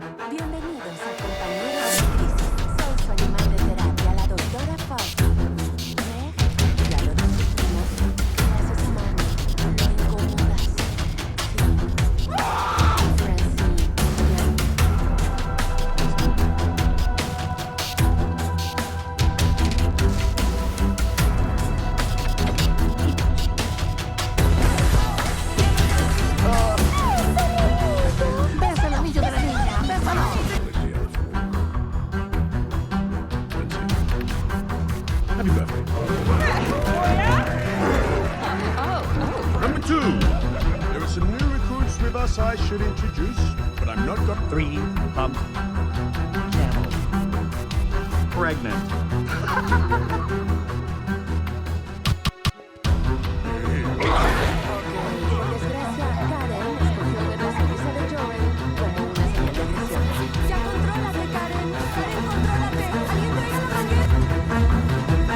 Bienvenidos a Compañeros de Crisis. Soy su animal de terapia, la doctora Fauci. Meg, ya lo descubrimos, que a sus humanos lo incomodas. Sí. Francine, ya. ¡Besa el anillo de la niña! ¡Bésalo! Happy birthday. Number 2. There are some new recruits with us I should introduce, but I'm not got 3 pump camels. Pregnant. Por desgracia, Karen escogió ver la sonrisa de Joel como una señal de agresión. ¡Ya contrólate, Karen! ¡Karen, contrólate! ¡Alguien traiga la manguera!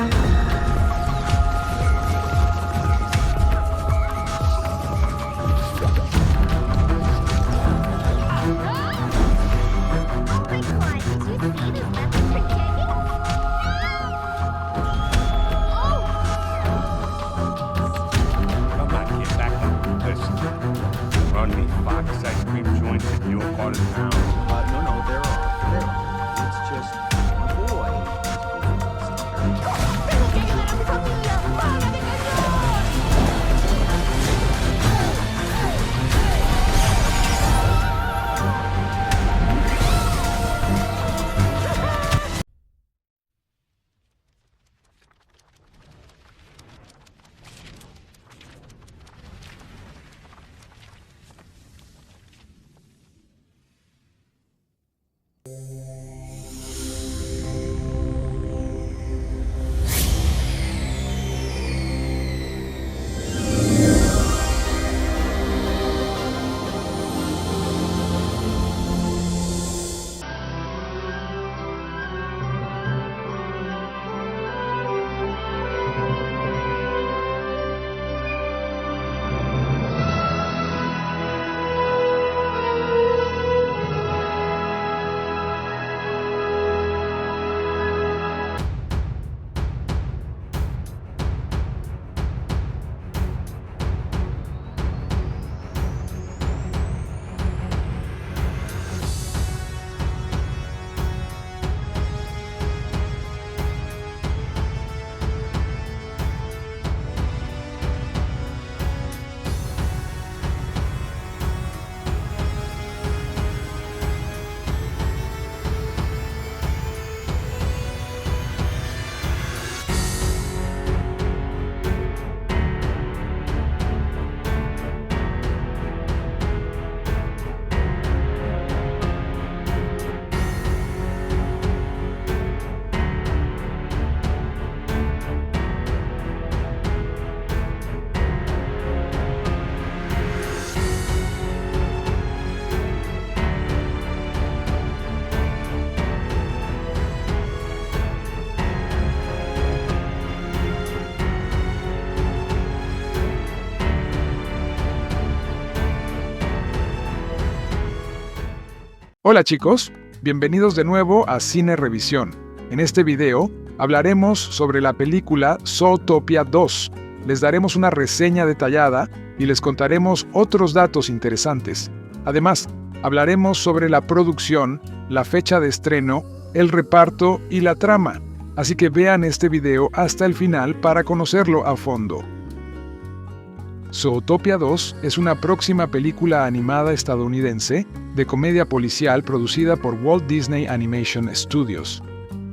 Come on, get back up. Listen, run these Fox ice cream joints in your part of town. No, they're off. It's just a boy. ¡Tengo que ayudar a mi familia! ¡Para de cañón! Hola chicos, bienvenidos de nuevo a Cine Revisión. En este video hablaremos sobre la película Zootopia 2. Les daremos una reseña detallada y les contaremos otros datos interesantes. Además, hablaremos sobre la producción, la fecha de estreno, el reparto y la trama. Así que vean este video hasta el final para conocerlo a fondo. Zootopia 2 es una próxima película animada estadounidense de comedia policial producida por Walt Disney Animation Studios.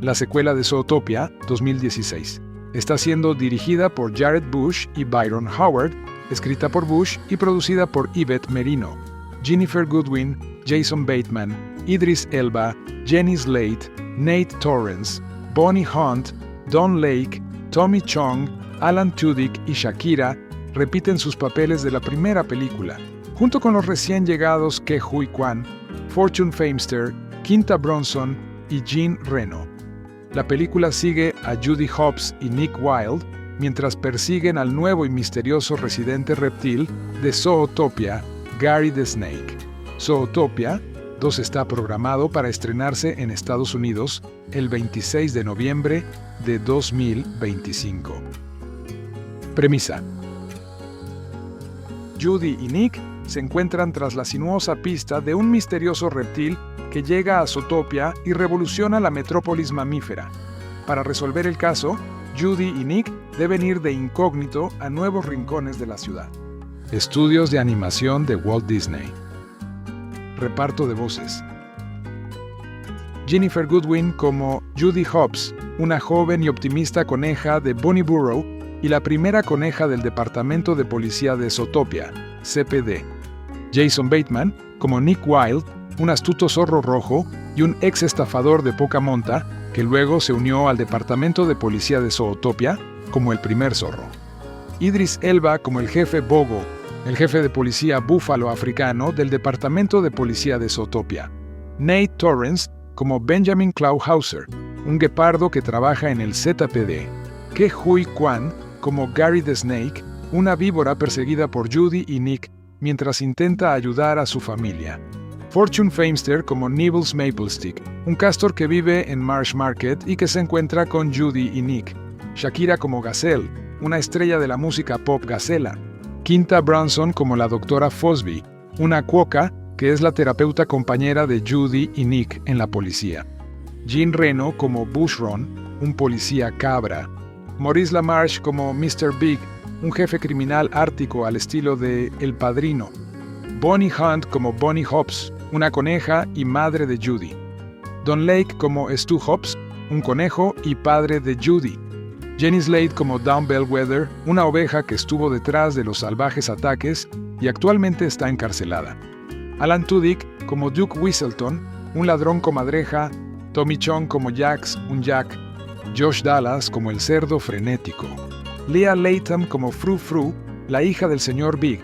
La secuela de Zootopia, 2016, está siendo dirigida por Jared Bush y Byron Howard, escrita por Bush y producida por Yvette Merino, Jennifer Goodwin, Jason Bateman, Idris Elba, Jenny Slate, Nate Torrence, Bonnie Hunt, Don Lake, Tommy Chong, Alan Tudyk y Shakira repiten sus papeles de la primera película, junto con los recién llegados Ke Huy Quan, Fortune Feimster, Quinta Brunson y Jean Reno. La película sigue a Judy Hopps y Nick Wilde mientras persiguen al nuevo y misterioso residente reptil de Zootopia, Gary the Snake. Zootopia 2 está programado para estrenarse en Estados Unidos el 26 de noviembre de 2025. Premisa: Judy y Nick se encuentran tras la sinuosa pista de un misterioso reptil que llega a Zootopia y revoluciona la metrópolis mamífera. Para resolver el caso, Judy y Nick deben ir de incógnito a nuevos rincones de la ciudad. Estudios de animación de Walt Disney. Reparto de voces: Jennifer Goodwin como Judy Hopps, una joven y optimista coneja de Bonnyburrow y la primera coneja del Departamento de Policía de Zootopia, CPD. Jason Bateman como Nick Wilde, un astuto zorro rojo y un ex estafador de poca monta que luego se unió al Departamento de Policía de Zootopia como el primer zorro. Idris Elba como el jefe Bogo, el jefe de policía búfalo africano del Departamento de Policía de Zootopia. Nate Torrance como Benjamin Clawhauser, un guepardo que trabaja en el ZPD. Ke Huy Quan como Gary the Snake, una víbora perseguida por Judy y Nick mientras intenta ayudar a su familia. Fortune Feimster como Nibbles Maplestick, un castor que vive en Marsh Market y que se encuentra con Judy y Nick. Shakira como Gazelle, una estrella de la música pop gacela. Quinta Brunson como la doctora Fosby, una cuoca que es la terapeuta compañera de Judy y Nick en la policía. Jean Reno como Bushron, un policía cabra. Maurice LaMarche como Mr. Big, un jefe criminal ártico al estilo de El Padrino. Bonnie Hunt como Bonnie Hopps, una coneja y madre de Judy. Don Lake como Stu Hopps, un conejo y padre de Judy. Jenny Slade como Dawn Bellwether, una oveja que estuvo detrás de los salvajes ataques y actualmente está encarcelada. Alan Tudyk como Duke Whistleton, un ladrón comadreja. Tommy Chong como Jax, un Jack. Josh Dallas como el cerdo frenético. Leah Latham como Fru Fru, la hija del señor Big.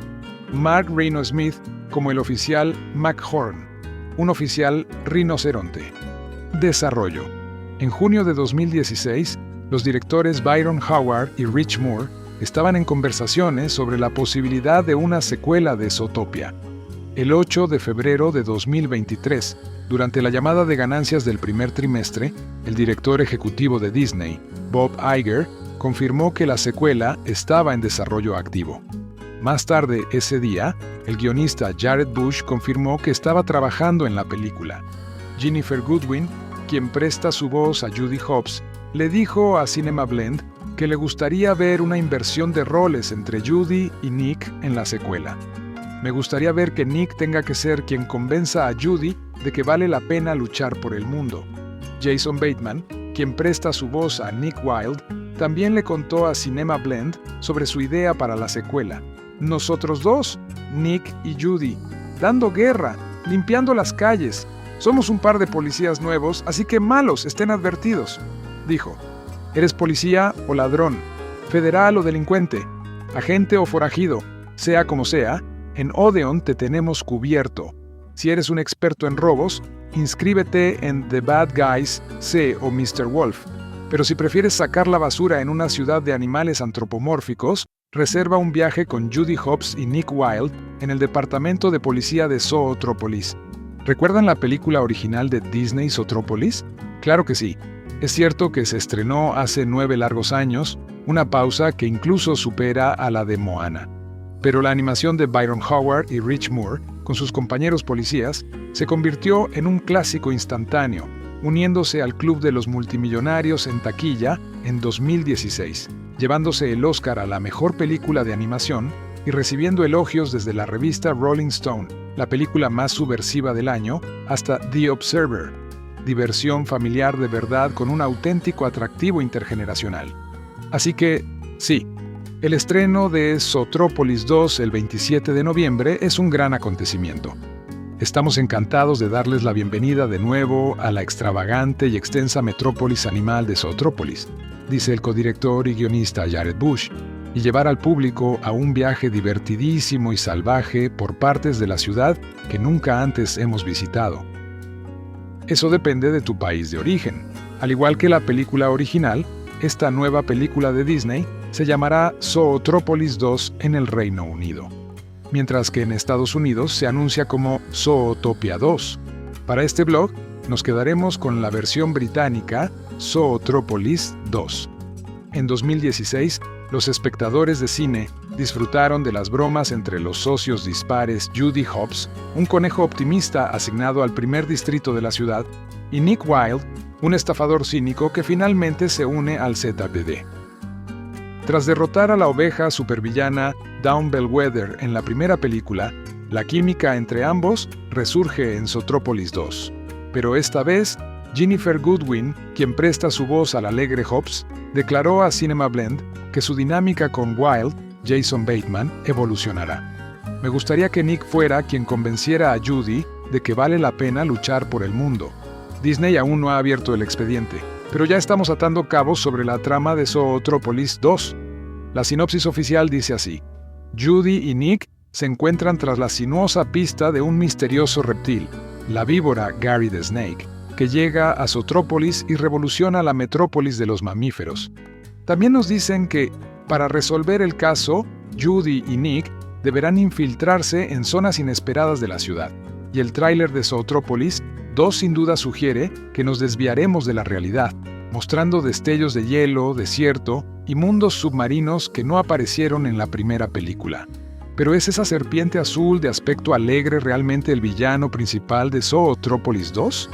Mark Reno Smith como el oficial McHorn, un oficial rinoceronte. Desarrollo. En junio de 2016, los directores Byron Howard y Rich Moore estaban en conversaciones sobre la posibilidad de una secuela de Zootopia. El 8 de febrero de 2023, durante la llamada de ganancias del primer trimestre, el director ejecutivo de Disney, Bob Iger, confirmó que la secuela estaba en desarrollo activo. Más tarde ese día, el guionista Jared Bush confirmó que estaba trabajando en la película. Jennifer Goodwin, quien presta su voz a Judy Hopps, le dijo a Cinema Blend que le gustaría ver una inversión de roles entre Judy y Nick en la secuela. Me gustaría ver que Nick tenga que ser quien convenza a Judy de que vale la pena luchar por el mundo. Jason Bateman, quien presta su voz a Nick Wilde, también le contó a Cinema Blend sobre su idea para la secuela. Nosotros dos, Nick y Judy, dando guerra, limpiando las calles. Somos un par de policías nuevos, así que malos, estén advertidos, dijo. ¿Eres policía o ladrón? ¿Federal o delincuente? ¿Agente o forajido? Sea como sea, en Odeon te tenemos cubierto. Si eres un experto en robos, inscríbete en The Bad Guys, C o Mr. Wolf. Pero si prefieres sacar la basura en una ciudad de animales antropomórficos, reserva un viaje con Judy Hopps y Nick Wilde en el Departamento de Policía de Zootrópolis. ¿Recuerdan la película original de Disney, Zootrópolis? Claro que sí. Es cierto que se estrenó hace 9 largos años, una pausa que incluso supera a la de Moana. Pero la animación de Byron Howard y Rich Moore, con sus compañeros policías, se convirtió en un clásico instantáneo, uniéndose al club de los multimillonarios en taquilla en 2016, llevándose el Oscar a la mejor película de animación y recibiendo elogios desde la revista Rolling Stone, la película más subversiva del año, hasta The Observer, diversión familiar de verdad con un auténtico atractivo intergeneracional. Así que, sí, el estreno de Zootrópolis 2 el 27 de noviembre es un gran acontecimiento. Estamos encantados de darles la bienvenida de nuevo a la extravagante y extensa metrópolis animal de Zootrópolis, dice el codirector y guionista Jared Bush, y llevar al público a un viaje divertidísimo y salvaje por partes de la ciudad que nunca antes hemos visitado. Eso depende de tu país de origen. Al igual que la película original, esta nueva película de Disney se llamará Zootrópolis 2 en el Reino Unido, mientras que en Estados Unidos se anuncia como Zootopia 2. Para este blog, nos quedaremos con la versión británica Zootropolis 2. En 2016, los espectadores de cine disfrutaron de las bromas entre los socios dispares Judy Hopps, un conejo optimista asignado al primer distrito de la ciudad, y Nick Wilde, un estafador cínico que finalmente se une al ZPD. Tras derrotar a la oveja supervillana Dawn Bellwether en la primera película, la química entre ambos resurge en Zootropolis 2. Pero esta vez, Ginnifer Goodwin, quien presta su voz al alegre Hopps, declaró a Cinema Blend que su dinámica con Wilde, Jason Bateman, evolucionará. Me gustaría que Nick fuera quien convenciera a Judy de que vale la pena luchar por el mundo. Disney aún no ha abierto el expediente, pero ya estamos atando cabos sobre la trama de Zootropolis 2. La sinopsis oficial dice así: Judy y Nick se encuentran tras la sinuosa pista de un misterioso reptil, la víbora Gary the Snake, que llega a Zootropolis y revoluciona la metrópolis de los mamíferos. También nos dicen que, para resolver el caso, Judy y Nick deberán infiltrarse en zonas inesperadas de la ciudad, y el tráiler de Zootropolis 2 sin duda sugiere que nos desviaremos de la realidad, mostrando destellos de hielo, desierto y mundos submarinos que no aparecieron en la primera película. ¿Pero es esa serpiente azul de aspecto alegre realmente el villano principal de Zootropolis 2?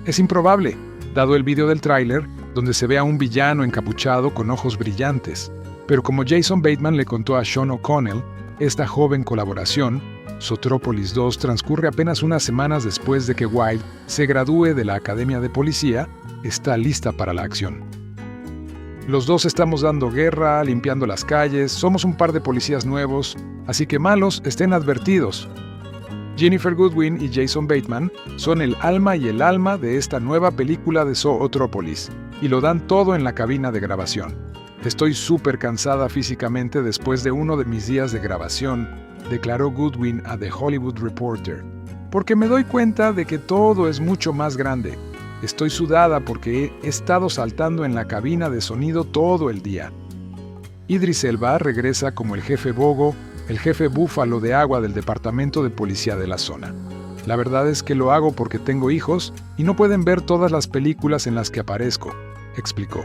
Es improbable, dado el vídeo del tráiler, donde se ve a un villano encapuchado con ojos brillantes. Pero como Jason Bateman le contó a Sean O'Connell, esta joven colaboración, Zootropolis 2 transcurre apenas unas semanas después de que Wilde se gradúe de la Academia de Policía, está lista para la acción. Los dos estamos dando guerra, limpiando las calles, somos un par de policías nuevos, así que malos estén advertidos. Ginnifer Goodwin y Jason Bateman son el alma y el alma de esta nueva película de Zootropolis, y lo dan todo en la cabina de grabación. Estoy súper cansada físicamente después de uno de mis días de grabación, declaró Goodwin a The Hollywood Reporter, porque me doy cuenta de que todo es mucho más grande. Estoy sudada porque he estado saltando en la cabina de sonido todo el día. Idris Elba regresa como el jefe Bogo, el jefe búfalo de agua del departamento de policía de la zona. La verdad es que lo hago porque tengo hijos y no pueden ver todas las películas en las que aparezco, explicó.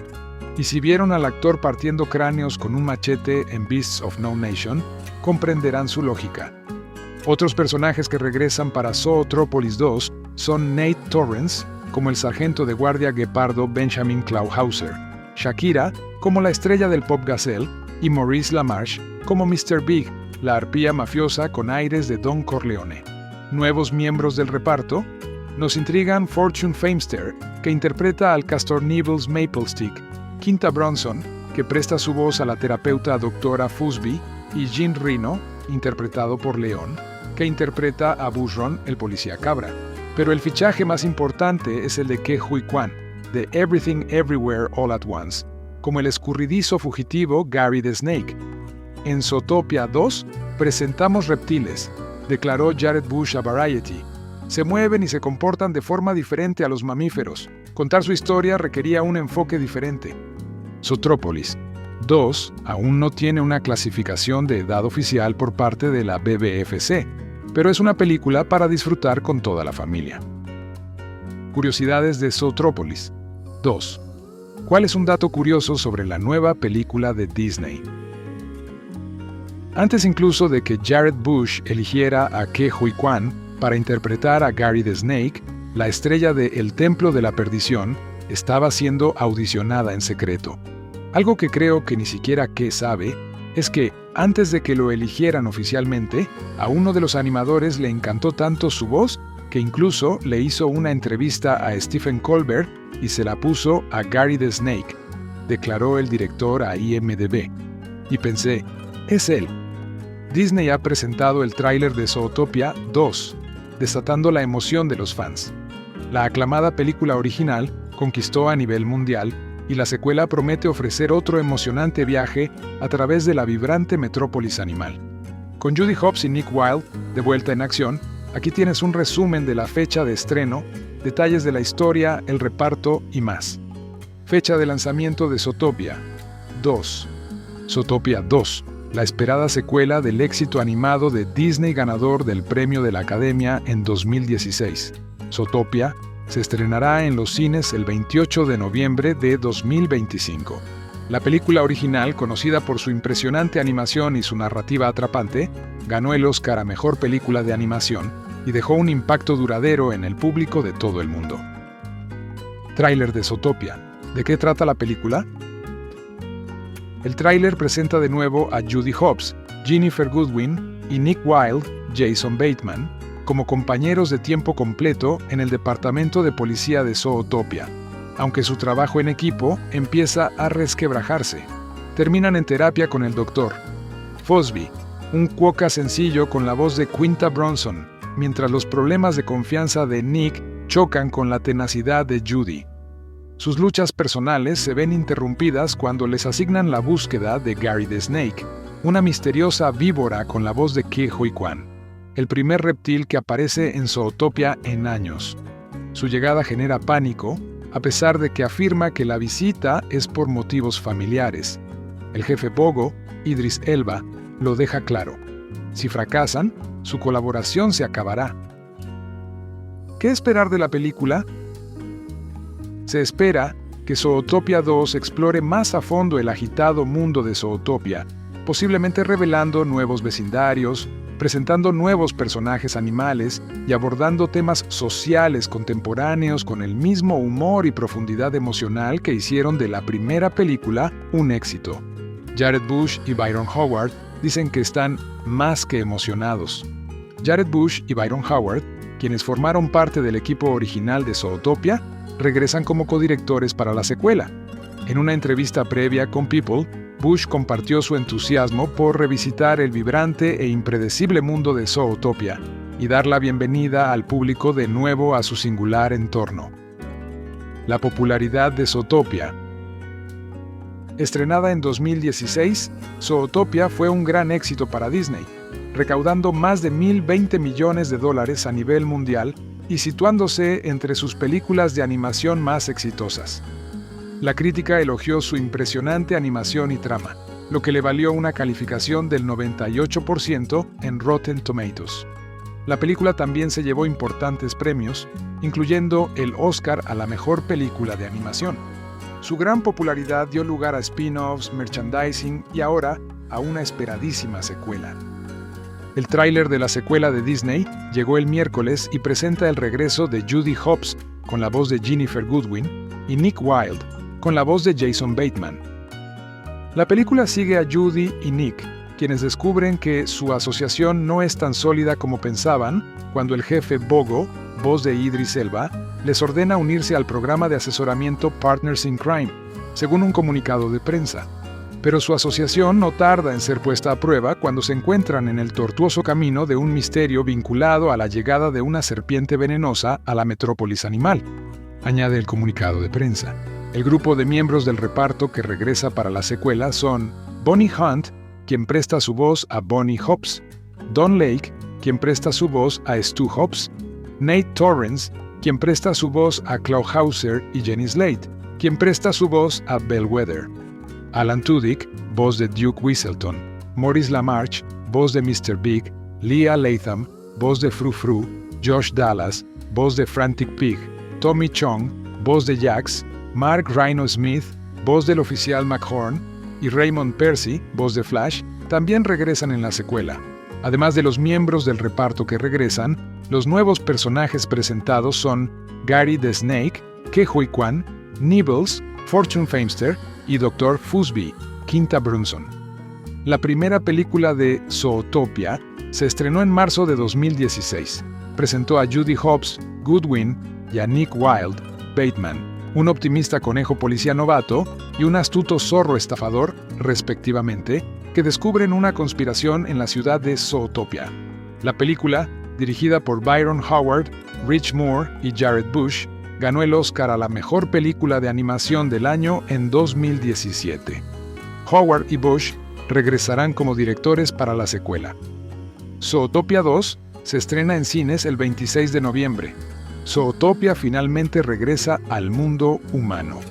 Y si vieron al actor partiendo cráneos con un machete en Beasts of No Nation, comprenderán su lógica. Otros personajes que regresan para Zootropolis 2 son Nate Torrence, como el sargento de guardia guepardo Benjamin Clauhauser, Shakira, como la estrella del pop Gazelle, y Maurice LaMarche, como Mr. Big, la arpía mafiosa con aires de Don Corleone. Nuevos miembros del reparto nos intrigan Fortune Feimster, que interpreta al Castor Nibbles Maplestick, Quinta Brunson, que presta su voz a la terapeuta Dra. Fusby, y Jean Reno, interpretado por León, que interpreta a Bushron, el policía cabra. Pero el fichaje más importante es el de Ke Huy Quan, de Everything Everywhere All at Once, como el escurridizo fugitivo Gary the Snake. En Zootopia 2 presentamos reptiles, declaró Jared Bush a Variety. Se mueven y se comportan de forma diferente a los mamíferos. Contar su historia requería un enfoque diferente. Zootropolis 2 aún no tiene una clasificación de edad oficial por parte de la BBFC, pero es una película para disfrutar con toda la familia. Curiosidades de Zootropolis 2. ¿Cuál es un dato curioso sobre la nueva película de Disney? Antes incluso de que Jared Bush eligiera a Ke Huy Quan para interpretar a Gary the Snake, la estrella de El Templo de la Perdición estaba siendo audicionada en secreto. Algo que creo que ni siquiera Ke sabe es que, antes de que lo eligieran oficialmente, a uno de los animadores le encantó tanto su voz que incluso le hizo una entrevista a Stephen Colbert y se la puso a Gary the Snake, declaró el director a IMDb. Y pensé, es él. Disney ha presentado el tráiler de Zootopia 2, desatando la emoción de los fans. La aclamada película original conquistó a nivel mundial y la secuela promete ofrecer otro emocionante viaje a través de la vibrante metrópolis animal. Con Judy Hopps y Nick Wilde de vuelta en acción, aquí tienes un resumen de la fecha de estreno, detalles de la historia, el reparto y más. Fecha de lanzamiento de Zootopia 2. Zootopia 2, la esperada secuela del éxito animado de Disney ganador del premio de la Academia en 2016. Zootopia, se estrenará en los cines el 28 de noviembre de 2025. La película original, conocida por su impresionante animación y su narrativa atrapante, ganó el Oscar a Mejor Película de Animación y dejó un impacto duradero en el público de todo el mundo. Tráiler de Zootopia. ¿De qué trata la película? El tráiler presenta de nuevo a Judy Hopps, Ginnifer Goodwin y Nick Wilde, Jason Bateman, como compañeros de tiempo completo en el departamento de policía de Zootopia, aunque su trabajo en equipo empieza a resquebrajarse. Terminan en terapia con el Dr. Fosby, un cuoca sencillo con la voz de Quinta Brunson, mientras los problemas de confianza de Nick chocan con la tenacidad de Judy. Sus luchas personales se ven interrumpidas cuando les asignan la búsqueda de Gary the Snake, una misteriosa víbora con la voz de Ke Huy Quan, el primer reptil que aparece en Zootopia en años. Su llegada genera pánico, a pesar de que afirma que la visita es por motivos familiares. El jefe Bogo, Idris Elba, lo deja claro. Si fracasan, su colaboración se acabará. ¿Qué esperar de la película? Se espera que Zootopia 2 explore más a fondo el agitado mundo de Zootopia, posiblemente revelando nuevos vecindarios, presentando nuevos personajes animales y abordando temas sociales contemporáneos con el mismo humor y profundidad emocional que hicieron de la primera película un éxito. Jared Bush y Byron Howard dicen que están más que emocionados. Jared Bush y Byron Howard, quienes formaron parte del equipo original de Zootopia, regresan como codirectores para la secuela. En una entrevista previa con People, Bush compartió su entusiasmo por revisitar el vibrante e impredecible mundo de Zootopia y dar la bienvenida al público de nuevo a su singular entorno. La popularidad de Zootopia. Estrenada en 2016, Zootopia fue un gran éxito para Disney, recaudando más de $1,020 millones a nivel mundial y situándose entre sus películas de animación más exitosas. La crítica elogió su impresionante animación y trama, lo que le valió una calificación del 98% en Rotten Tomatoes. La película también se llevó importantes premios, incluyendo el Oscar a la mejor película de animación. Su gran popularidad dio lugar a spin-offs, merchandising y ahora a una esperadísima secuela. El tráiler de la secuela de Disney llegó el miércoles y presenta el regreso de Judy Hopps con la voz de Ginnifer Goodwin y Nick Wilde con la voz de Jason Bateman. La película sigue a Judy y Nick, quienes descubren que su asociación no es tan sólida como pensaban cuando el jefe Bogo, voz de Idris Elba, les ordena unirse al programa de asesoramiento Partners in Crime, según un comunicado de prensa. Pero su asociación no tarda en ser puesta a prueba cuando se encuentran en el tortuoso camino de un misterio vinculado a la llegada de una serpiente venenosa a la metrópolis animal, añade el comunicado de prensa. El grupo de miembros del reparto que regresa para la secuela son Bonnie Hunt, quien presta su voz a Bonnie Hopps, Don Lake, quien presta su voz a Stu Hopps, Nate Torrence, quien presta su voz a Claude Hauser y Jenny Slate, quien presta su voz a Bellwether, Alan Tudyk, voz de Duke Weaselton, Maurice LaMarche, voz de Mr. Big, Leah Latham, voz de Frou Frou, Josh Dallas, voz de Frantic Pig, Tommy Chong, voz de Jax, Mark Rhino Smith, voz del oficial McHorn, y Raymond Percy, voz de Flash, también regresan en la secuela. Además de los miembros del reparto que regresan, los nuevos personajes presentados son Gary the Snake, Ke Huy Quan, Nibbles, Fortune Famester y Dr. Fosby, Quinta Brunson. La primera película de Zootopia se estrenó en marzo de 2016. Presentó a Judy Hopps, Goodwin y a Nick Wilde, Bateman, un optimista conejo policía novato y un astuto zorro estafador, respectivamente, que descubren una conspiración en la ciudad de Zootopia. La película, dirigida por Byron Howard, Rich Moore y Jared Bush, ganó el Oscar a la mejor película de animación del año en 2017. Howard y Bush regresarán como directores para la secuela. Zootopia 2 se estrena en cines el 26 de noviembre. Zootopia finalmente regresa al mundo humano.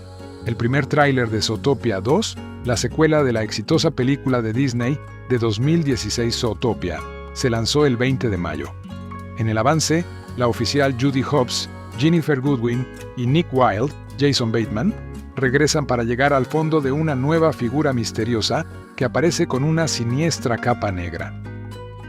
El primer tráiler de Zootopia 2, la secuela de la exitosa película de Disney de 2016 Zootopia, se lanzó el 20 de mayo. En el avance, la oficial Judy Hopps, Jennifer Goodwin y Nick Wilde, Jason Bateman, regresan para llegar al fondo de una nueva figura misteriosa que aparece con una siniestra capa negra.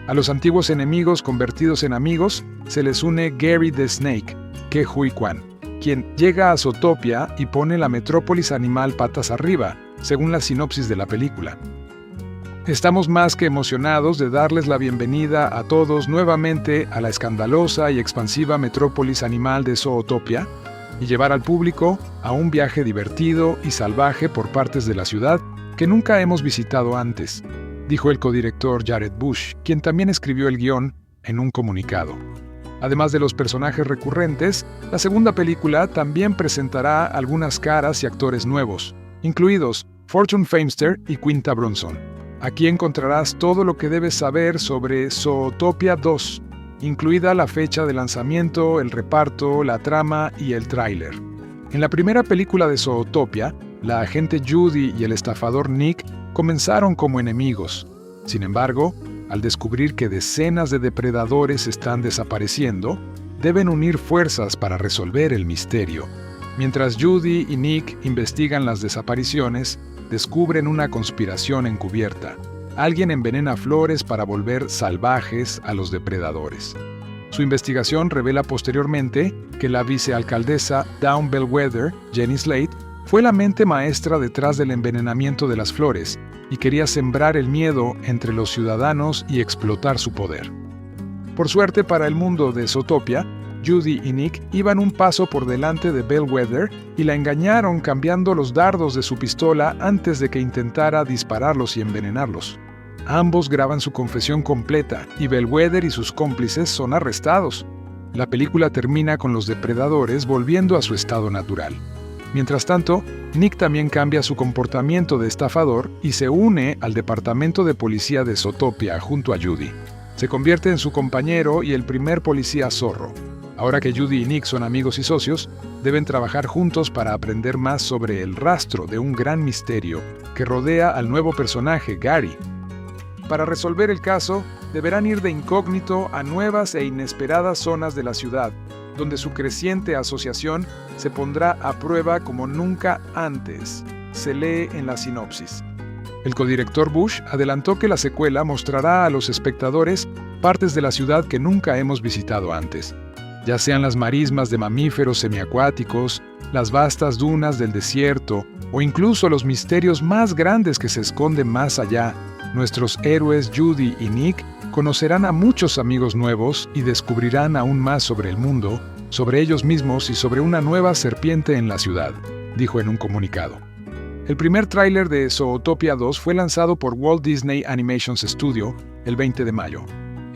A los antiguos enemigos convertidos en amigos se les une Gary the Snake, Ke Huy Quan, quien llega a Zootopia y pone la metrópolis animal patas arriba, según la sinopsis de la película. Estamos más que emocionados de darles la bienvenida a todos nuevamente a la escandalosa y expansiva metrópolis animal de Zootopia y llevar al público a un viaje divertido y salvaje por partes de la ciudad que nunca hemos visitado antes, dijo el codirector Jared Bush, quien también escribió el guión en un comunicado. Además de los personajes recurrentes, la segunda película también presentará algunas caras y actores nuevos, incluidos Fortune Feimster y Quinta Brunson. Aquí encontrarás todo lo que debes saber sobre Zootopia 2, incluida la fecha de lanzamiento, el reparto, la trama y el tráiler. En la primera película de Zootopia, la agente Judy y el estafador Nick comenzaron como enemigos. Sin embargo, al descubrir que decenas de depredadores están desapareciendo, deben unir fuerzas para resolver el misterio. Mientras Judy y Nick investigan las desapariciones, descubren una conspiración encubierta. Alguien envenena flores para volver salvajes a los depredadores. Su investigación revela posteriormente que la vicealcaldesa Dawn Bellwether, Jenny Slate, fue la mente maestra detrás del envenenamiento de las flores y quería sembrar el miedo entre los ciudadanos y explotar su poder. Por suerte para el mundo de Zootopia, Judy y Nick iban un paso por delante de Bellwether y la engañaron cambiando los dardos de su pistola antes de que intentara dispararlos y envenenarlos. Ambos graban su confesión completa y Bellwether y sus cómplices son arrestados. La película termina con los depredadores volviendo a su estado natural. Mientras tanto, Nick también cambia su comportamiento de estafador y se une al departamento de policía de Zootopia junto a Judy. Se convierte en su compañero y el primer policía zorro. Ahora que Judy y Nick son amigos y socios, deben trabajar juntos para aprender más sobre el rastro de un gran misterio que rodea al nuevo personaje, Gary. Para resolver el caso, deberán ir de incógnito a nuevas e inesperadas zonas de la ciudad, donde su creciente asociación se pondrá a prueba como nunca antes, se lee en la sinopsis. El codirector Bush adelantó que la secuela mostrará a los espectadores partes de la ciudad que nunca hemos visitado antes, ya sean las marismas de mamíferos semiacuáticos, las vastas dunas del desierto o incluso los misterios más grandes que se esconden más allá. Nuestros héroes Judy y Nick conocerán a muchos amigos nuevos y descubrirán aún más sobre el mundo, sobre ellos mismos y sobre una nueva serpiente en la ciudad, dijo en un comunicado. El primer tráiler de Zootopia 2 fue lanzado por Walt Disney Animation Studio el 20 de mayo.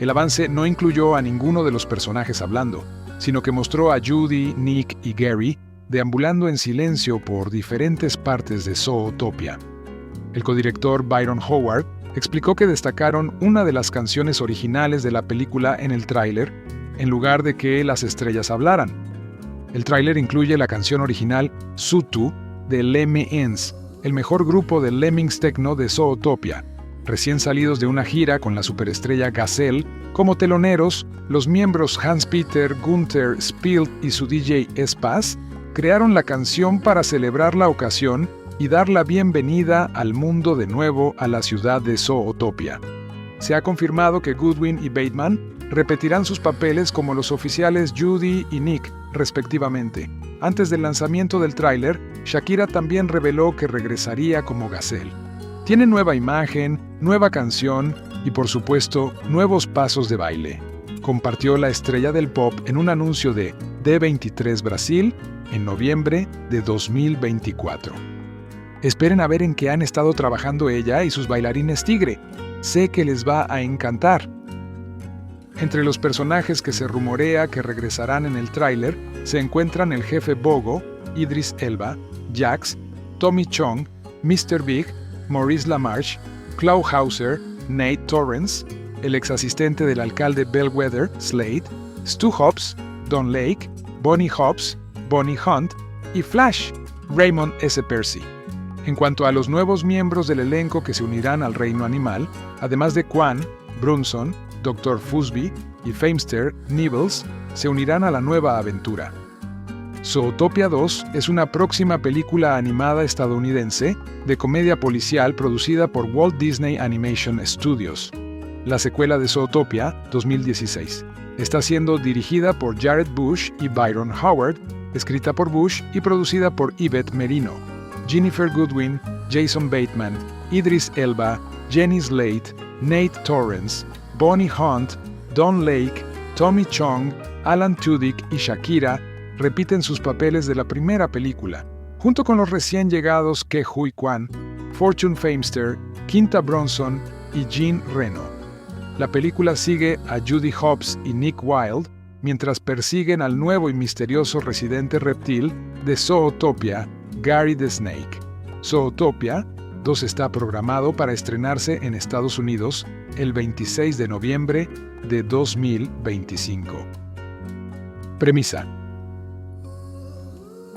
El avance no incluyó a ninguno de los personajes hablando, sino que mostró a Judy, Nick y Gary deambulando en silencio por diferentes partes de Zootopia. El codirector Byron Howard explicó que destacaron una de las canciones originales de la película en el tráiler, en lugar de que las estrellas hablaran. El tráiler incluye la canción original Sutu de Lemmings, el mejor grupo de lemmings techno de Zootopia. Recién salidos de una gira con la superestrella Gazelle, como teloneros, los miembros Hans-Peter, Gunther, Spielt y su DJ Spaz crearon la canción para celebrar la ocasión y dar la bienvenida al mundo de nuevo a la ciudad de Zootopia. Se ha confirmado que Goodwin y Bateman repetirán sus papeles como los oficiales Judy y Nick, respectivamente. Antes del lanzamiento del tráiler, Shakira también reveló que regresaría como Gazelle. Tiene nueva imagen, nueva canción y, por supuesto, nuevos pasos de baile. Compartió la estrella del pop en un anuncio de D23 Brasil en noviembre de 2024. Esperen a ver en qué han estado trabajando ella y sus bailarines tigre. Sé que les va a encantar. Entre los personajes que se rumorea que regresarán en el tráiler se encuentran el jefe Bogo, Idris Elba, Jax, Tommy Chong, Mr. Big, Maurice LaMarche, Klaus Hauser, Nate Torrance, el exasistente del alcalde Bellwether, Slade, Stu Hobbs, Don Lake, Bonnie Hobbs, Bonnie Hunt y Flash, Raymond S. Percy. En cuanto a los nuevos miembros del elenco que se unirán al reino animal, además de Quan, Brunson, Dr. Fusby y Feimster, Nibbles, se unirán a la nueva aventura. Zootopia 2 es una próxima película animada estadounidense de comedia policial producida por Walt Disney Animation Studios. La secuela de Zootopia, 2016, está siendo dirigida por Jared Bush y Byron Howard, escrita por Bush y producida por Yvette Merino, Ginnifer Goodwin, Jason Bateman, Idris Elba, Jenny Slate, Nate Torrence, Bonnie Hunt, Don Lake, Tommy Chong, Alan Tudyk y Shakira repiten sus papeles de la primera película, junto con los recién llegados Ke Huy Quan, Fortune Feimster, Quinta Brunson y Jean Reno. La película sigue a Judy Hopps y Nick Wilde mientras persiguen al nuevo y misterioso residente reptil de Zootopia, Gary the Snake. Zootopia 2 está programado para estrenarse en Estados Unidos el 26 de noviembre de 2025. Premisa: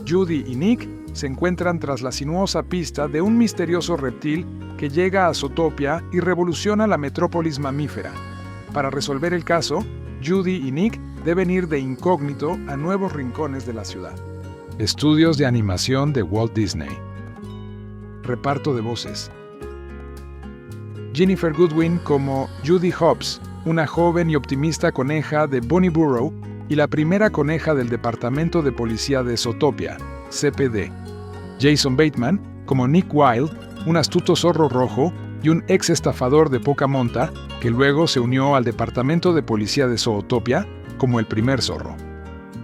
Judy y Nick se encuentran tras la sinuosa pista de un misterioso reptil que llega a Zootopia y revoluciona la metrópolis mamífera. Para resolver el caso, Judy y Nick deben ir de incógnito a nuevos rincones de la ciudad. Estudios de animación de Walt Disney. Reparto de voces: Ginnifer Goodwin como Judy Hopps, una joven y optimista coneja de Bonnyborough y la primera coneja del Departamento de Policía de Zootopia, CPD. Jason Bateman como Nick Wilde, un astuto zorro rojo y un ex estafador de poca monta que luego se unió al Departamento de Policía de Zootopia como el primer zorro.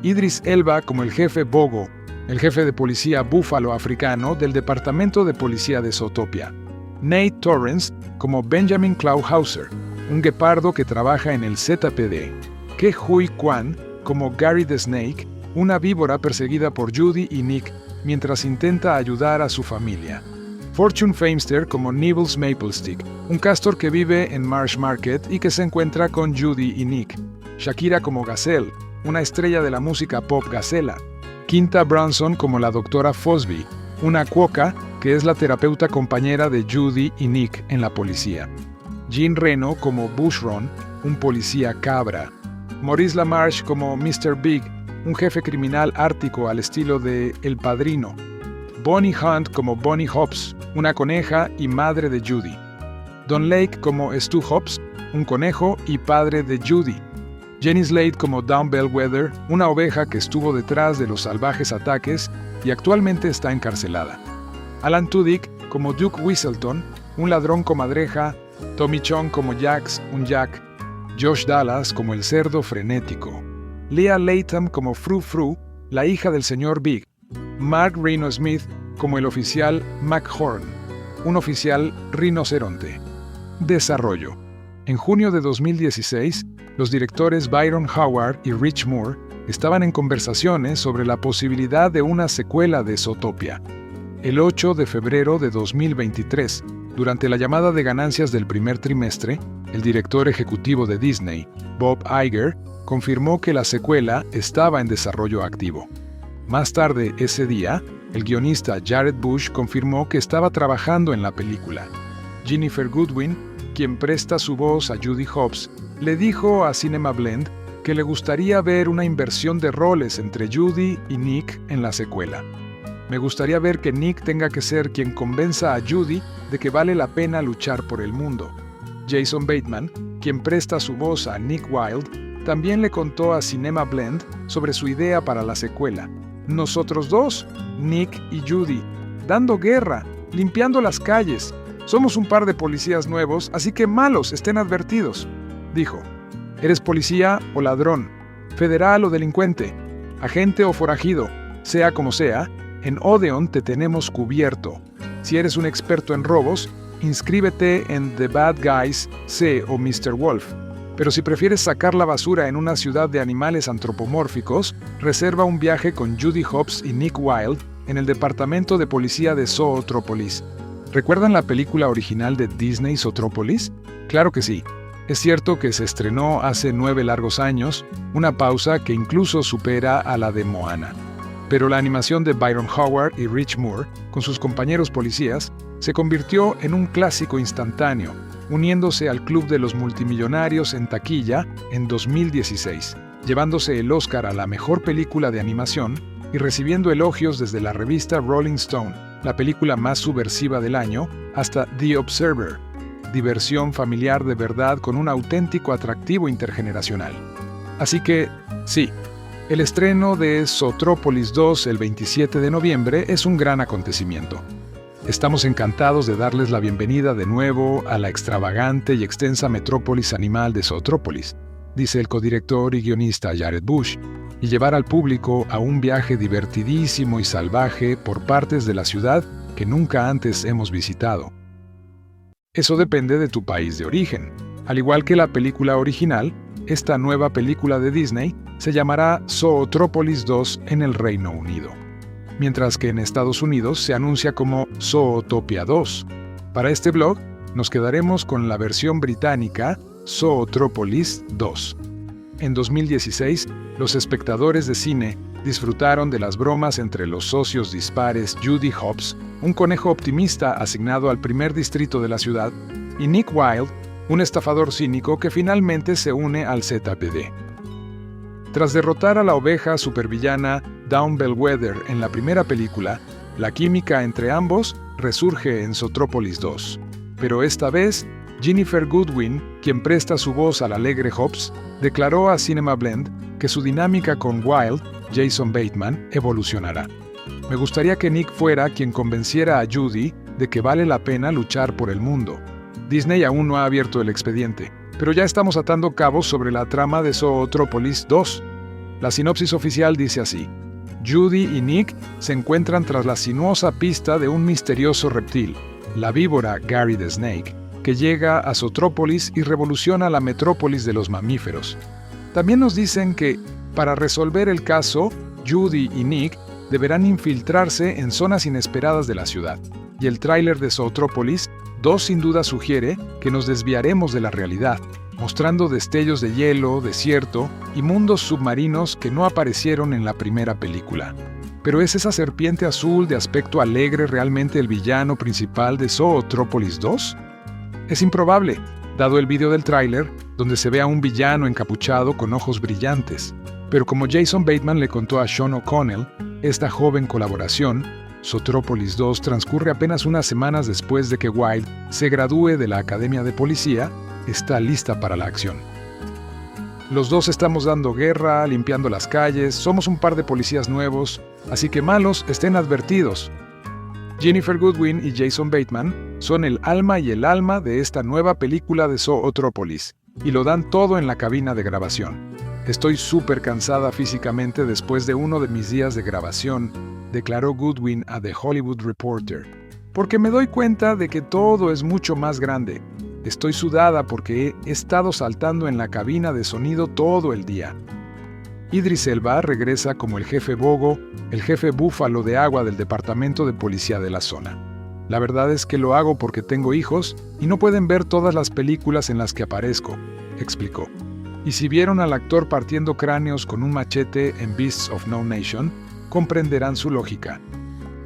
Idris Elba como el jefe Bogo, el jefe de policía búfalo africano del Departamento de Policía de Zootopia. Nate Torrence como Benjamin Clawhauser, un guepardo que trabaja en el ZPD. Ke Huy Quan como Gary the Snake, una víbora perseguida por Judy y Nick mientras intenta ayudar a su familia. Fortune Feimster como Nibbles Maplestick, un castor que vive en Marsh Market y que se encuentra con Judy y Nick. Shakira como Gazelle, una estrella de la música pop gacela. Quinta Brunson como la doctora Fosby, una cuoca que es la terapeuta compañera de Judy y Nick en la policía. Jean Reno como Bushron, un policía cabra. Maurice LaMarche como Mr. Big, un jefe criminal ártico al estilo de El Padrino. Bonnie Hunt como Bonnie Hopps, una coneja y madre de Judy. Don Lake como Stu Hopps, un conejo y padre de Judy. Jenny Slate como Dawn Bellwether, una oveja que estuvo detrás de los salvajes ataques y actualmente está encarcelada. Alan Tudyk como Duke Whistleton, un ladrón comadreja. Tommy Chong como Jax, un Jack. Josh Dallas como el cerdo frenético. Leah Latham como Fru Fru, la hija del señor Big. Mark Reno Smith como el oficial McHorn, un oficial rinoceronte. Desarrollo. En junio de 2016, los directores Byron Howard y Rich Moore estaban en conversaciones sobre la posibilidad de una secuela de Zootopia. El 8 de febrero de 2023, durante la llamada de ganancias del primer trimestre, el director ejecutivo de Disney, Bob Iger, confirmó que la secuela estaba en desarrollo activo. Más tarde ese día, el guionista Jared Bush confirmó que estaba trabajando en la película. Ginnifer Goodwin, quien presta su voz a Judy Hopps, le dijo a Cinema Blend que le gustaría ver una inversión de roles entre Judy y Nick en la secuela. Me gustaría ver que Nick tenga que ser quien convenza a Judy de que vale la pena luchar por el mundo. Jason Bateman, quien presta su voz a Nick Wilde, también le contó a Cinema Blend sobre su idea para la secuela. Nosotros dos, Nick y Judy, dando guerra, limpiando las calles. Somos un par de policías nuevos, así que malos, estén advertidos, dijo. ¿Eres policía o ladrón? ¿Federal o delincuente? ¿Agente o forajido? Sea como sea, en Odeon te tenemos cubierto. Si eres un experto en robos, inscríbete en The Bad Guys, C o Mr. Wolf. Pero si prefieres sacar la basura en una ciudad de animales antropomórficos, reserva un viaje con Judy Hopps y Nick Wilde en el Departamento de Policía de Zootropolis. ¿Recuerdan la película original de Disney, Zootropolis? Claro que sí. Es cierto que se estrenó hace 9 largos años, una pausa que incluso supera a la de Moana. Pero la animación de Byron Howard y Rich Moore, con sus compañeros policías, se convirtió en un clásico instantáneo, uniéndose al club de los multimillonarios en taquilla en 2016. llevándose el Oscar a la mejor película de animación y recibiendo elogios desde la revista Rolling Stone, la película más subversiva del año, hasta The Observer, diversión familiar de verdad con un auténtico atractivo intergeneracional. Así que, sí, el estreno de Zootropolis 2 el 27 de noviembre es un gran acontecimiento. Estamos encantados de darles la bienvenida de nuevo a la extravagante y extensa metrópolis animal de Zootrópolis, dice el codirector y guionista Jared Bush, y llevar al público a un viaje divertidísimo y salvaje por partes de la ciudad que nunca antes hemos visitado. Eso depende de tu país de origen. Al igual que la película original, esta nueva película de Disney se llamará Zootropolis 2 en el Reino Unido, mientras que en Estados Unidos se anuncia como Zootopia 2. Para este blog, nos quedaremos con la versión británica Zootropolis 2. En 2016, los espectadores de cine disfrutaron de las bromas entre los socios dispares Judy Hopps, un conejo optimista asignado al primer distrito de la ciudad, y Nick Wilde, un estafador cínico que finalmente se une al ZPD. Tras derrotar a la oveja supervillana Dawn Bellwether en la primera película, la química entre ambos resurge en Zootropolis 2. Pero esta vez, Ginnifer Goodwin, quien presta su voz al alegre Hopps, declaró a Cinema Blend que su dinámica con Wilde, Jason Bateman, evolucionará. Me gustaría que Nick fuera quien convenciera a Judy de que vale la pena luchar por el mundo. Disney aún no ha abierto el expediente, pero ya estamos atando cabos sobre la trama de Zootropolis 2. La sinopsis oficial dice así: Judy y Nick se encuentran tras la sinuosa pista de un misterioso reptil, la víbora Gary the Snake, que llega a Zootrópolis y revoluciona la metrópolis de los mamíferos. También nos dicen que, para resolver el caso, Judy y Nick deberán infiltrarse en zonas inesperadas de la ciudad, y el tráiler de Zootropolis 2 sin duda sugiere que nos desviaremos de la realidad, mostrando destellos de hielo, desierto y mundos submarinos que no aparecieron en la primera película. ¿Pero es esa serpiente azul de aspecto alegre realmente el villano principal de Zootropolis 2? Es improbable, dado el video del tráiler, donde se ve a un villano encapuchado con ojos brillantes. Pero como Jason Bateman le contó a Sean O'Connell, esta joven colaboración, Zootropolis 2 transcurre apenas unas semanas después de que Wilde se gradúe de la Academia de Policía, está lista para la acción. Los dos estamos dando guerra, limpiando las calles, somos un par de policías nuevos, así que malos estén advertidos. Ginnifer Goodwin y Jason Bateman son el alma y el alma de esta nueva película de Zootropolis, y lo dan todo en la cabina de grabación. Estoy súper cansada físicamente después de uno de mis días de grabación, declaró Goodwin a The Hollywood Reporter, porque me doy cuenta de que todo es mucho más grande. Estoy sudada porque he estado saltando en la cabina de sonido todo el día. Idris Elba regresa como el jefe Bogo, el jefe búfalo de agua del departamento de policía de la zona. La verdad es que lo hago porque tengo hijos y no pueden ver todas las películas en las que aparezco, explicó. Y si vieron al actor partiendo cráneos con un machete en Beasts of No Nation, comprenderán su lógica.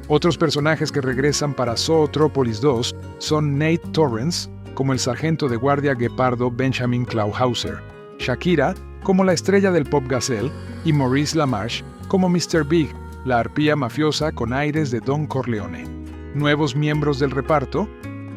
Otros personajes que regresan para Zootropolis 2 son Nate Torrance, como el sargento de guardia guepardo Benjamin Clauhauser, Shakira, como la estrella del pop gazelle, y Maurice LaMarche, como Mr. Big, la arpía mafiosa con aires de Don Corleone. Nuevos miembros del reparto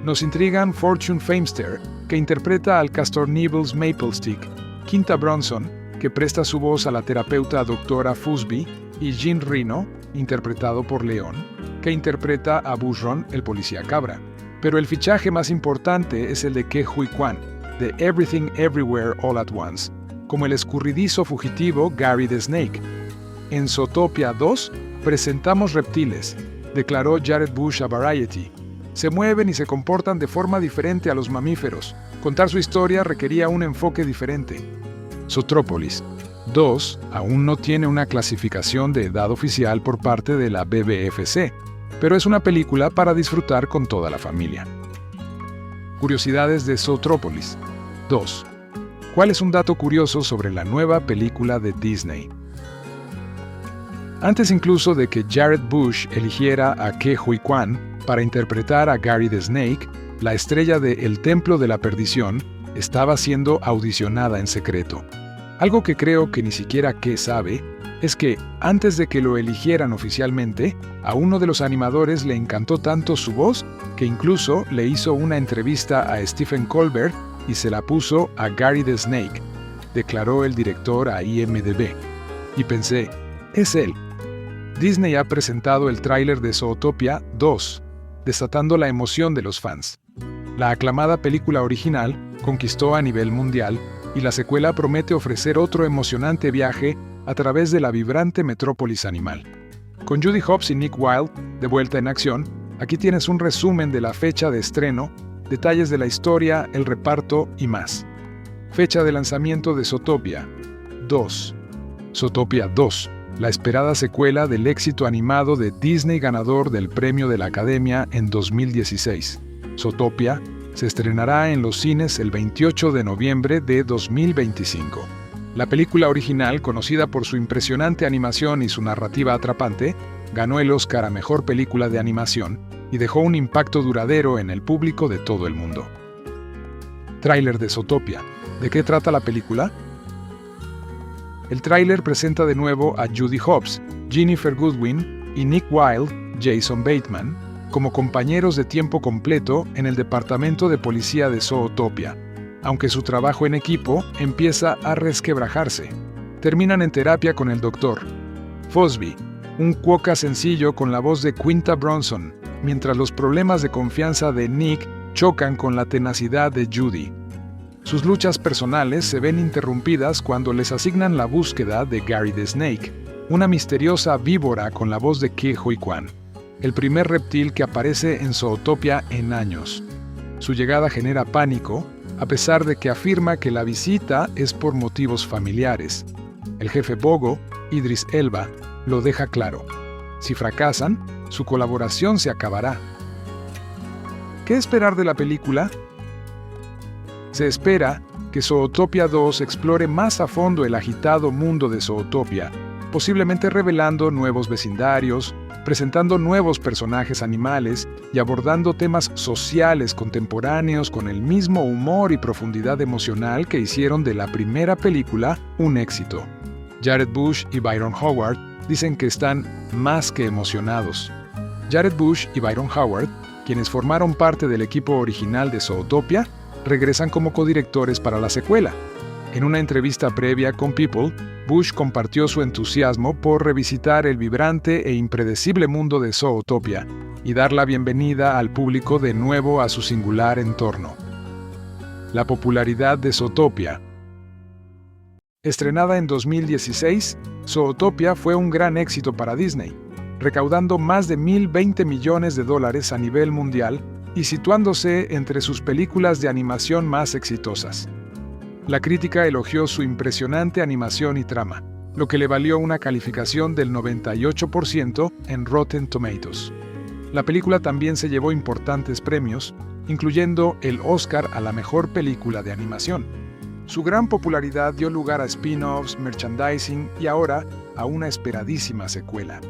nos intrigan Fortune Feimster, que interpreta al Castor Nibbles Maplestick, Quinta Brunson, que presta su voz a la terapeuta doctora Fusby, y Jean Reno, interpretado por León, que interpreta a Bushron, el policía cabra. Pero el fichaje más importante es el de Ke Huy Quan, de Everything Everywhere All at Once, como el escurridizo fugitivo Gary the Snake. En Zootopia 2 presentamos reptiles, declaró Jared Bush a Variety. Se mueven y se comportan de forma diferente a los mamíferos. Contar su historia requería un enfoque diferente. Zootropolis 2 aún no tiene una clasificación de edad oficial por parte de la BBFC, pero es una película para disfrutar con toda la familia. Curiosidades de Zootropolis 2. ¿Cuál es un dato curioso sobre la nueva película de Disney? Antes incluso de que Jared Bush eligiera a Ke Huy Quan para interpretar a Gary the Snake, la estrella de El Templo de la Perdición estaba siendo audicionada en secreto. Algo que creo que ni siquiera Ke sabe es que, antes de que lo eligieran oficialmente, a uno de los animadores le encantó tanto su voz que incluso le hizo una entrevista a Stephen Colbert y se la puso a Gary the Snake, declaró el director a IMDb. Y pensé, es él. Disney ha presentado el tráiler de Zootopia 2, desatando la emoción de los fans. La aclamada película original conquistó a nivel mundial y la secuela promete ofrecer otro emocionante viaje a través de la vibrante metrópolis animal. Con Judy Hopps y Nick Wilde de vuelta en acción, aquí tienes un resumen de la fecha de estreno, detalles de la historia, el reparto y más. Fecha de lanzamiento de Zootopia 2. Zootopia 2, la esperada secuela del éxito animado de Disney ganador del Premio de la Academia en 2016. Zootopia se estrenará en los cines el 28 de noviembre de 2025. La película original, conocida por su impresionante animación y su narrativa atrapante, ganó el Oscar a Mejor Película de Animación y dejó un impacto duradero en el público de todo el mundo. Tráiler de Zootopia. ¿De qué trata la película? El tráiler presenta de nuevo a Judy Hopps, Ginnifer Goodwin y Nick Wilde, Jason Bateman, como compañeros de tiempo completo en el departamento de policía de Zootopia, aunque su trabajo en equipo empieza a resquebrajarse. Terminan en terapia con el Dr. Fosby, un cuoca sencillo con la voz de Quinta Brunson, mientras los problemas de confianza de Nick chocan con la tenacidad de Judy. Sus luchas personales se ven interrumpidas cuando les asignan la búsqueda de Gary the Snake, una misteriosa víbora con la voz de Ke Huy Quan, el primer reptil que aparece en Zootopia en años. Su llegada genera pánico, a pesar de que afirma que la visita es por motivos familiares. El jefe Bogo, Idris Elba, lo deja claro. Si fracasan, su colaboración se acabará. ¿Qué esperar de la película? Se espera que Zootopia 2 explore más a fondo el agitado mundo de Zootopia, posiblemente revelando nuevos vecindarios, presentando nuevos personajes animales y abordando temas sociales contemporáneos con el mismo humor y profundidad emocional que hicieron de la primera película un éxito. Jared Bush y Byron Howard dicen que están más que emocionados. Jared Bush y Byron Howard, quienes formaron parte del equipo original de Zootopia, regresan como codirectores para la secuela. En una entrevista previa con People, Bush compartió su entusiasmo por revisitar el vibrante e impredecible mundo de Zootopia y dar la bienvenida al público de nuevo a su singular entorno. La popularidad de Zootopia. Estrenada en 2016, Zootopia fue un gran éxito para Disney, recaudando más de $1,020 millones a nivel mundial y situándose entre sus películas de animación más exitosas. La crítica elogió su impresionante animación y trama, lo que le valió una calificación del 98% en Rotten Tomatoes. La película también se llevó importantes premios, incluyendo el Oscar a la mejor película de animación. Su gran popularidad dio lugar a spin-offs, merchandising y ahora a una esperadísima secuela.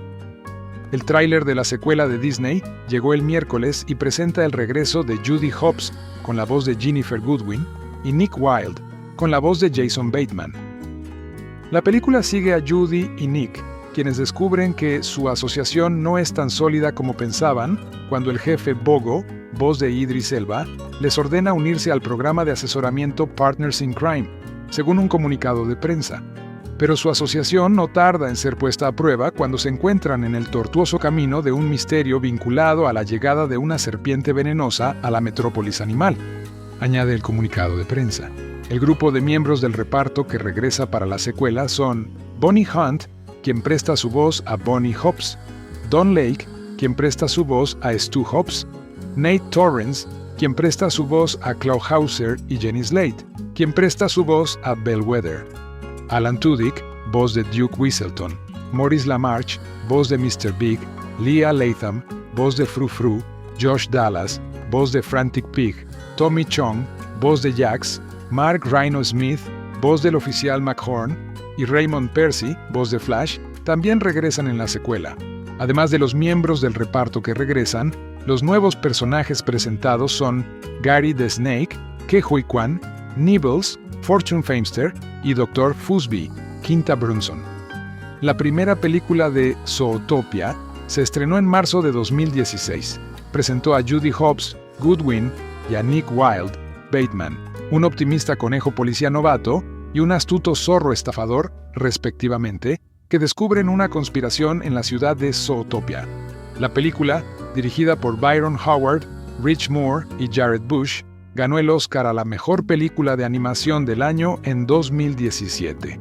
El tráiler de la secuela de Disney llegó el miércoles y presenta el regreso de Judy Hopps con la voz de Ginnifer Goodwin y Nick Wilde con la voz de Jason Bateman. La película sigue a Judy y Nick, quienes descubren que su asociación no es tan sólida como pensaban cuando el jefe Bogo, voz de Idris Elba, les ordena unirse al programa de asesoramiento Partners in Crime, según un comunicado de prensa. Pero su asociación no tarda en ser puesta a prueba cuando se encuentran en el tortuoso camino de un misterio vinculado a la llegada de una serpiente venenosa a la metrópolis animal, añade el comunicado de prensa. El grupo de miembros del reparto que regresa para la secuela son Bonnie Hunt, quien presta su voz a Bonnie Hopps, Don Lake, quien presta su voz a Stu Hopps, Nate Torrence, quien presta su voz a Claude Hauser y Jenny Slate, quien presta su voz a Bellwether, Alan Tudyk, voz de Duke Weaselton, Maurice LaMarche, voz de Mr. Big, Leah Latham, voz de Frou Frou, Josh Dallas, voz de Frantic Pig, Tommy Chong, voz de Jax, Mark Rhino Smith, voz del oficial McHorn, y Raymond Percy, voz de Flash, también regresan en la secuela. Además de los miembros del reparto que regresan, los nuevos personajes presentados son Gary the Snake, Ke Huy Quan, Nibbles, Fortune Famester, y Dr. Fusby, Quinta Brunson. La primera película de Zootopia se estrenó en marzo de 2016. Presentó a Judy Hopps, Goodwin, y a Nick Wilde, Bateman, un optimista conejo policía novato y un astuto zorro estafador, respectivamente, que descubren una conspiración en la ciudad de Zootopia. La película, dirigida por Byron Howard, Rich Moore y Jared Bush, ganó el Oscar a la mejor película de animación del año en 2017.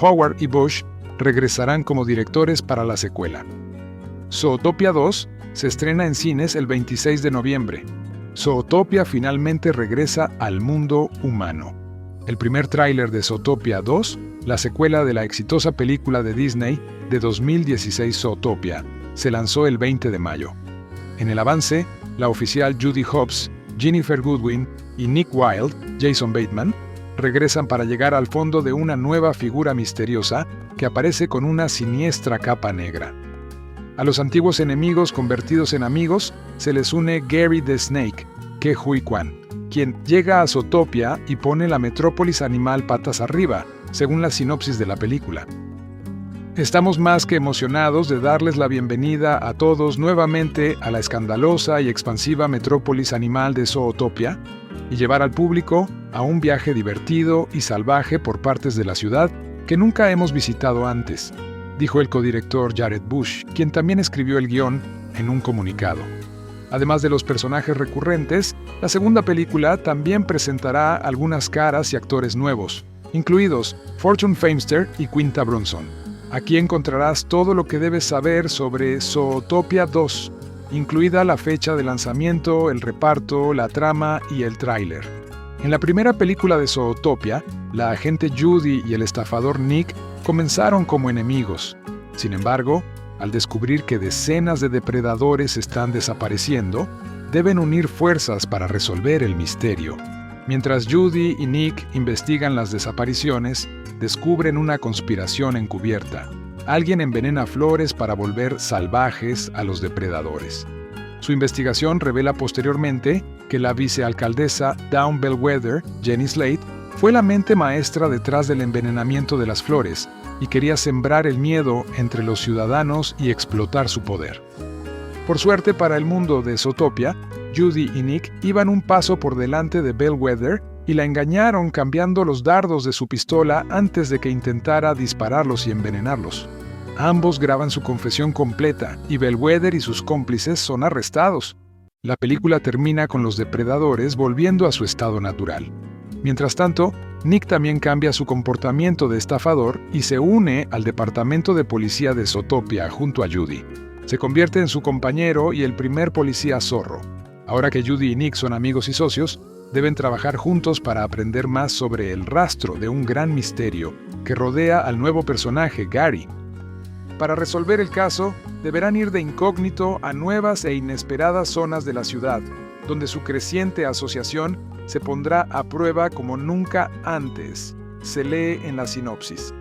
Howard y Bush regresarán como directores para la secuela. Zootopia 2 se estrena en cines el 26 de noviembre. Zootopia finalmente regresa al mundo humano. El primer tráiler de Zootopia 2, la secuela de la exitosa película de Disney de 2016 Zootopia, se lanzó el 20 de mayo. En el avance, la oficial Judy Hopps, Ginnifer Goodwin y Nick Wilde, Jason Bateman, regresan para llegar al fondo de una nueva figura misteriosa que aparece con una siniestra capa negra. A los antiguos enemigos convertidos en amigos se les une Gary the Snake, Ke Huy Quan, quien llega a Zootopia y pone la metrópolis animal patas arriba, según la sinopsis de la película. Estamos más que emocionados de darles la bienvenida a todos nuevamente a la escandalosa y expansiva metrópolis animal de Zootopia y llevar al público a un viaje divertido y salvaje por partes de la ciudad que nunca hemos visitado antes, dijo el codirector Jared Bush, quien también escribió el guión en un comunicado. Además de los personajes recurrentes, la segunda película también presentará algunas caras y actores nuevos, incluidos Fortune Feimster y Quinta Brunson. Aquí encontrarás todo lo que debes saber sobre Zootopia 2, incluida la fecha de lanzamiento, el reparto, la trama y el tráiler. En la primera película de Zootopia, la agente Judy y el estafador Nick comenzaron como enemigos. Sin embargo, al descubrir que decenas de depredadores están desapareciendo, deben unir fuerzas para resolver el misterio. Mientras Judy y Nick investigan las desapariciones, descubren una conspiración encubierta. Alguien envenena flores para volver salvajes a los depredadores. Su investigación revela posteriormente que la vicealcaldesa Dawn Bellwether, Jenny Slate, fue la mente maestra detrás del envenenamiento de las flores y quería sembrar el miedo entre los ciudadanos y explotar su poder. Por suerte para el mundo de Zootopia, Judy y Nick iban un paso por delante de Bellwether y la engañaron cambiando los dardos de su pistola antes de que intentara dispararlos y envenenarlos. Ambos graban su confesión completa y Bellwether y sus cómplices son arrestados. La película termina con los depredadores volviendo a su estado natural. Mientras tanto, Nick también cambia su comportamiento de estafador y se une al departamento de policía de Zootopia junto a Judy. Se convierte en su compañero y el primer policía zorro. Ahora que Judy y Nick son amigos y socios, deben trabajar juntos para aprender más sobre el rastro de un gran misterio que rodea al nuevo personaje, Gary. Para resolver el caso, deberán ir de incógnito a nuevas e inesperadas zonas de la ciudad, donde su creciente asociación se pondrá a prueba como nunca antes, se lee en la sinopsis.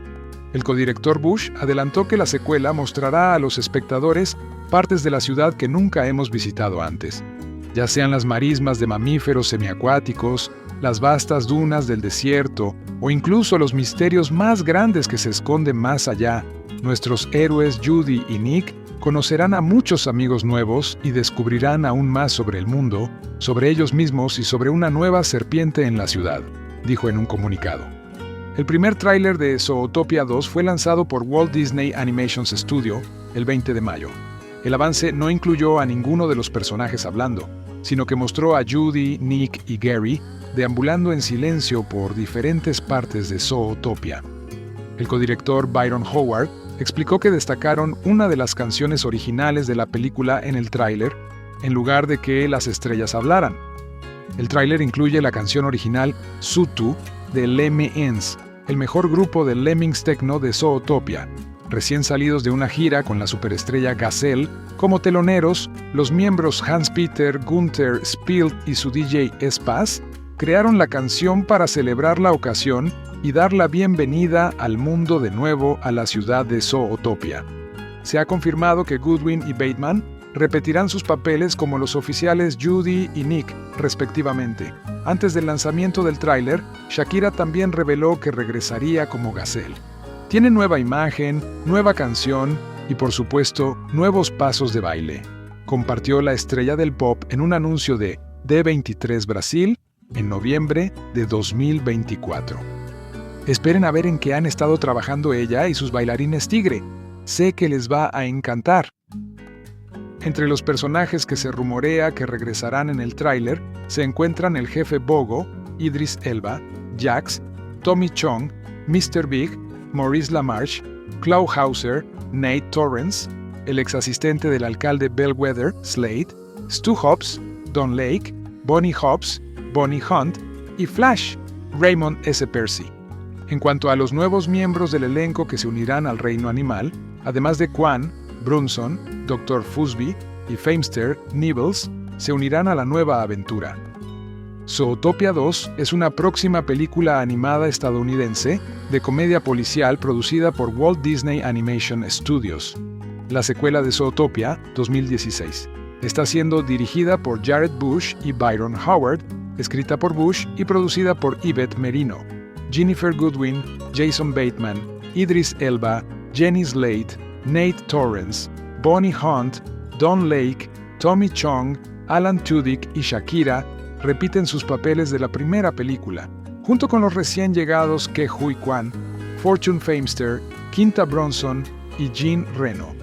El codirector Bush adelantó que la secuela mostrará a los espectadores partes de la ciudad que nunca hemos visitado antes, ya sean las marismas de mamíferos semiacuáticos, las vastas dunas del desierto o incluso los misterios más grandes que se esconden más allá. Nuestros héroes Judy y Nick conocerán a muchos amigos nuevos y descubrirán aún más sobre el mundo, sobre ellos mismos y sobre una nueva serpiente en la ciudad, dijo en un comunicado. El primer tráiler de Zootopia 2 fue lanzado por Walt Disney Animation Studio el 20 de mayo. El avance no incluyó a ninguno de los personajes hablando, sino que mostró a Judy, Nick y Gary deambulando en silencio por diferentes partes de Zootopia. El codirector Byron Howard explicó que destacaron una de las canciones originales de la película en el tráiler, en lugar de que las estrellas hablaran. El tráiler incluye la canción original Sutu de Lemmings, el mejor grupo de lemmings techno de Zootopia. Recién salidos de una gira con la superestrella Gazelle, como teloneros, los miembros Hans-Peter, Gunther, Spielt y su DJ Spaz crearon la canción para celebrar la ocasión y dar la bienvenida al mundo de nuevo a la ciudad de Zootopia. Se ha confirmado que Goodwin y Bateman repetirán sus papeles como los oficiales Judy y Nick, respectivamente. Antes del lanzamiento del tráiler, Shakira también reveló que regresaría como Gazelle. Tiene nueva imagen, nueva canción y, por supuesto, nuevos pasos de baile. Compartió la estrella del pop en un anuncio de D23 Brasil en noviembre de 2024. Esperen a ver en qué han estado trabajando ella y sus bailarines tigre. Sé que les va a encantar. Entre los personajes que se rumorea que regresarán en el tráiler se encuentran el jefe Bogo, Idris Elba, Jax, Tommy Chong, Mr. Big, Maurice LaMarche, Klaus Hauser, Nate Torrence, el exasistente del alcalde Bellwether, Slade, Stu Hobbs, Don Lake, Bonnie Hobbs, Bonnie Hunt y Flash, Raymond S. Percy. En cuanto a los nuevos miembros del elenco que se unirán al reino animal, además de Quan, Brunson, Dr. Fusby y Famester Nibbles, se unirán a la nueva aventura. Zootopia 2 es una próxima película animada estadounidense de comedia policial producida por Walt Disney Animation Studios. La secuela de Zootopia, 2016, está siendo dirigida por Jared Bush y Byron Howard, escrita por Bush y producida por Yvette Merino, Jennifer Goodwin, Jason Bateman, Idris Elba, Jenny Slate, Nate Torrence, Bonnie Hunt, Don Lake, Tommy Chong, Alan Tudyk y Shakira repiten sus papeles de la primera película, junto con los recién llegados Ke Huy Quan, Fortune Famester, Quinta Brunson y Jean Reno.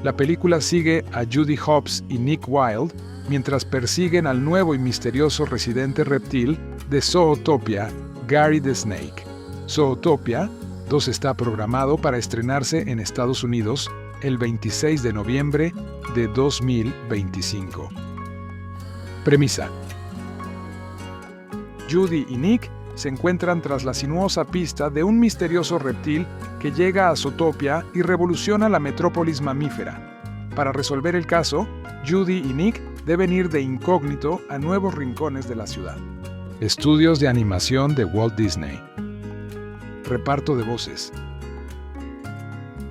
La película sigue a Judy Hobbs y Nick Wilde mientras persiguen al nuevo y misterioso residente reptil de Zootopia, Gary the Snake. Zootopia 2 está programado para estrenarse en Estados Unidos el 26 de noviembre de 2025. Premisa: Judy y Nick se encuentran tras la sinuosa pista de un misterioso reptil que llega a Zootopia y revoluciona la metrópolis mamífera. Para resolver el caso, Judy y Nick deben ir de incógnito a nuevos rincones de la ciudad. Estudios de animación de Walt Disney. Reparto de voces: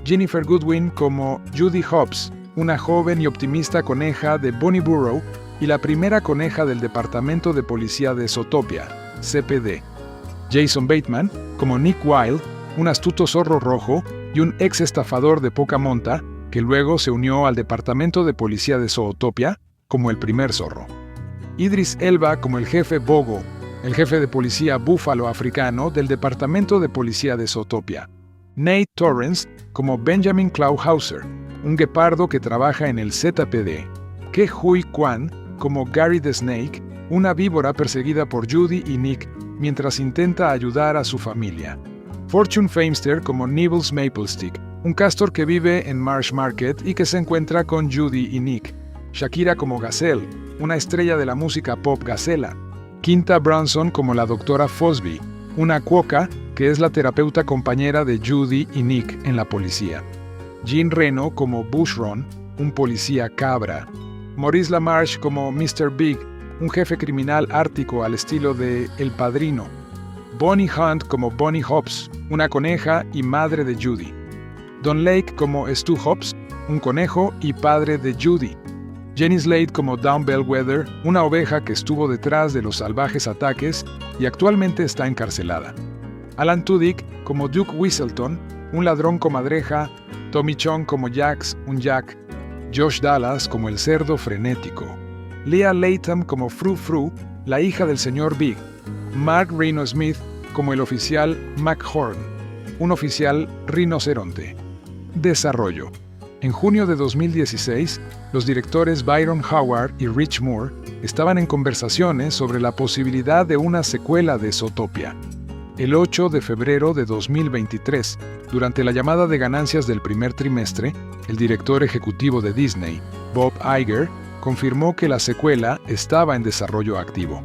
Jennifer Goodwin como Judy Hobbs, una joven y optimista coneja de Bonnyburrow y la primera coneja del Departamento de Policía de Zootopia, CPD. Jason Bateman como Nick Wilde, un astuto zorro rojo y un ex estafador de poca monta que luego se unió al Departamento de Policía de Zootopia como el primer zorro. Idris Elba como el jefe Bogo, el jefe de policía búfalo africano del Departamento de Policía de Zootopia. Nate Torrence como Benjamin Clawhauser, un guepardo que trabaja en el ZPD. Ke Huy Quan como Gary the Snake, una víbora perseguida por Judy y Nick mientras intenta ayudar a su familia. Fortune Famester como Nibbles Maplestick, un castor que vive en Marsh Market y que se encuentra con Judy y Nick. Shakira como Gazelle, una estrella de la música pop gacela. Quinta Brunson como la doctora Fosby, una cuoca que es la terapeuta compañera de Judy y Nick en la policía. Jean Reno como Bushron, un policía cabra. Maurice LaMarche como Mr. Big, un jefe criminal ártico al estilo de El Padrino. Bonnie Hunt como Bonnie Hobbs, una coneja y madre de Judy. Don Lake como Stu Hobbs, un conejo y padre de Judy. Jenny Slate como Dawn Bellwether, una oveja que estuvo detrás de los salvajes ataques y actualmente está encarcelada. Alan Tudyk como Duke Whistleton, un ladrón comadreja. Tommy Chong como Jax, un Jack. Josh Dallas como el cerdo frenético. Leah Latham como Fru Fru, la hija del señor Big. Mark Reno Smith como el oficial McHorn, un oficial rinoceronte. Desarrollo. En junio de 2016, los directores Byron Howard y Rich Moore estaban en conversaciones sobre la posibilidad de una secuela de Zootopia. El 8 de febrero de 2023, durante la llamada de ganancias del primer trimestre, el director ejecutivo de Disney, Bob Iger, confirmó que la secuela estaba en desarrollo activo.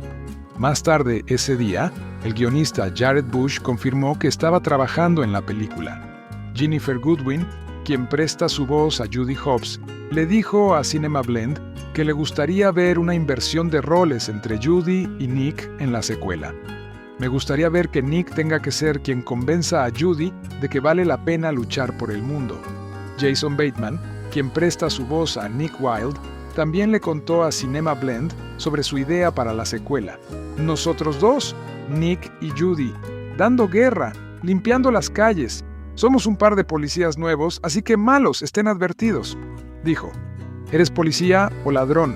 Más tarde ese día, el guionista Jared Bush confirmó que estaba trabajando en la película. Jennifer Goodwin, quien presta su voz a Judy Hobbs, le dijo a Cinema Blend que le gustaría ver una inversión de roles entre Judy y Nick en la secuela. Me gustaría ver que Nick tenga que ser quien convenza a Judy de que vale la pena luchar por el mundo. Jason Bateman, quien presta su voz a Nick Wilde, también le contó a Cinema Blend sobre su idea para la secuela. Nosotros dos, Nick y Judy, dando guerra, limpiando las calles. Somos un par de policías nuevos, así que malos, estén advertidos. Dijo, ¿eres policía o ladrón?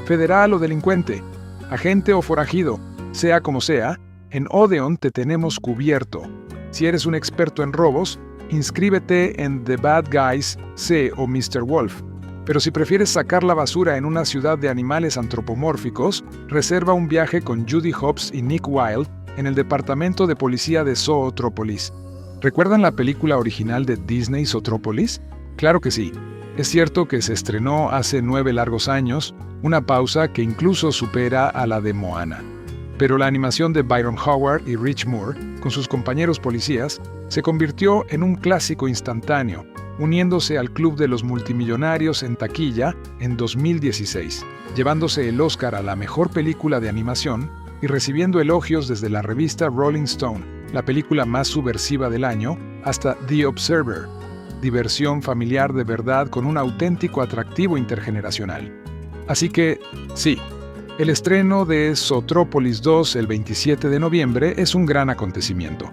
¿Federal o delincuente? ¿Agente o forajido? Sea como sea, en Odeon te tenemos cubierto. Si eres un experto en robos, inscríbete en The Bad Guys C o Mr. Wolf. Pero si prefieres sacar la basura en una ciudad de animales antropomórficos, reserva un viaje con Judy Hopps y Nick Wilde en el departamento de policía de Zootropolis. ¿Recuerdan la película original de Disney, Zootropolis? Claro que sí. Es cierto que se estrenó hace 9 largos años, una pausa que incluso supera a la de Moana. Pero la animación de Byron Howard y Rich Moore, con sus compañeros policías, se convirtió en un clásico instantáneo, uniéndose al club de los multimillonarios en taquilla en 2016, llevándose el Oscar a la mejor película de animación y recibiendo elogios desde la revista Rolling Stone, la película más subversiva del año, hasta The Observer, diversión familiar de verdad con un auténtico atractivo intergeneracional. Así que, sí, el estreno de Zootropolis 2 el 27 de noviembre es un gran acontecimiento.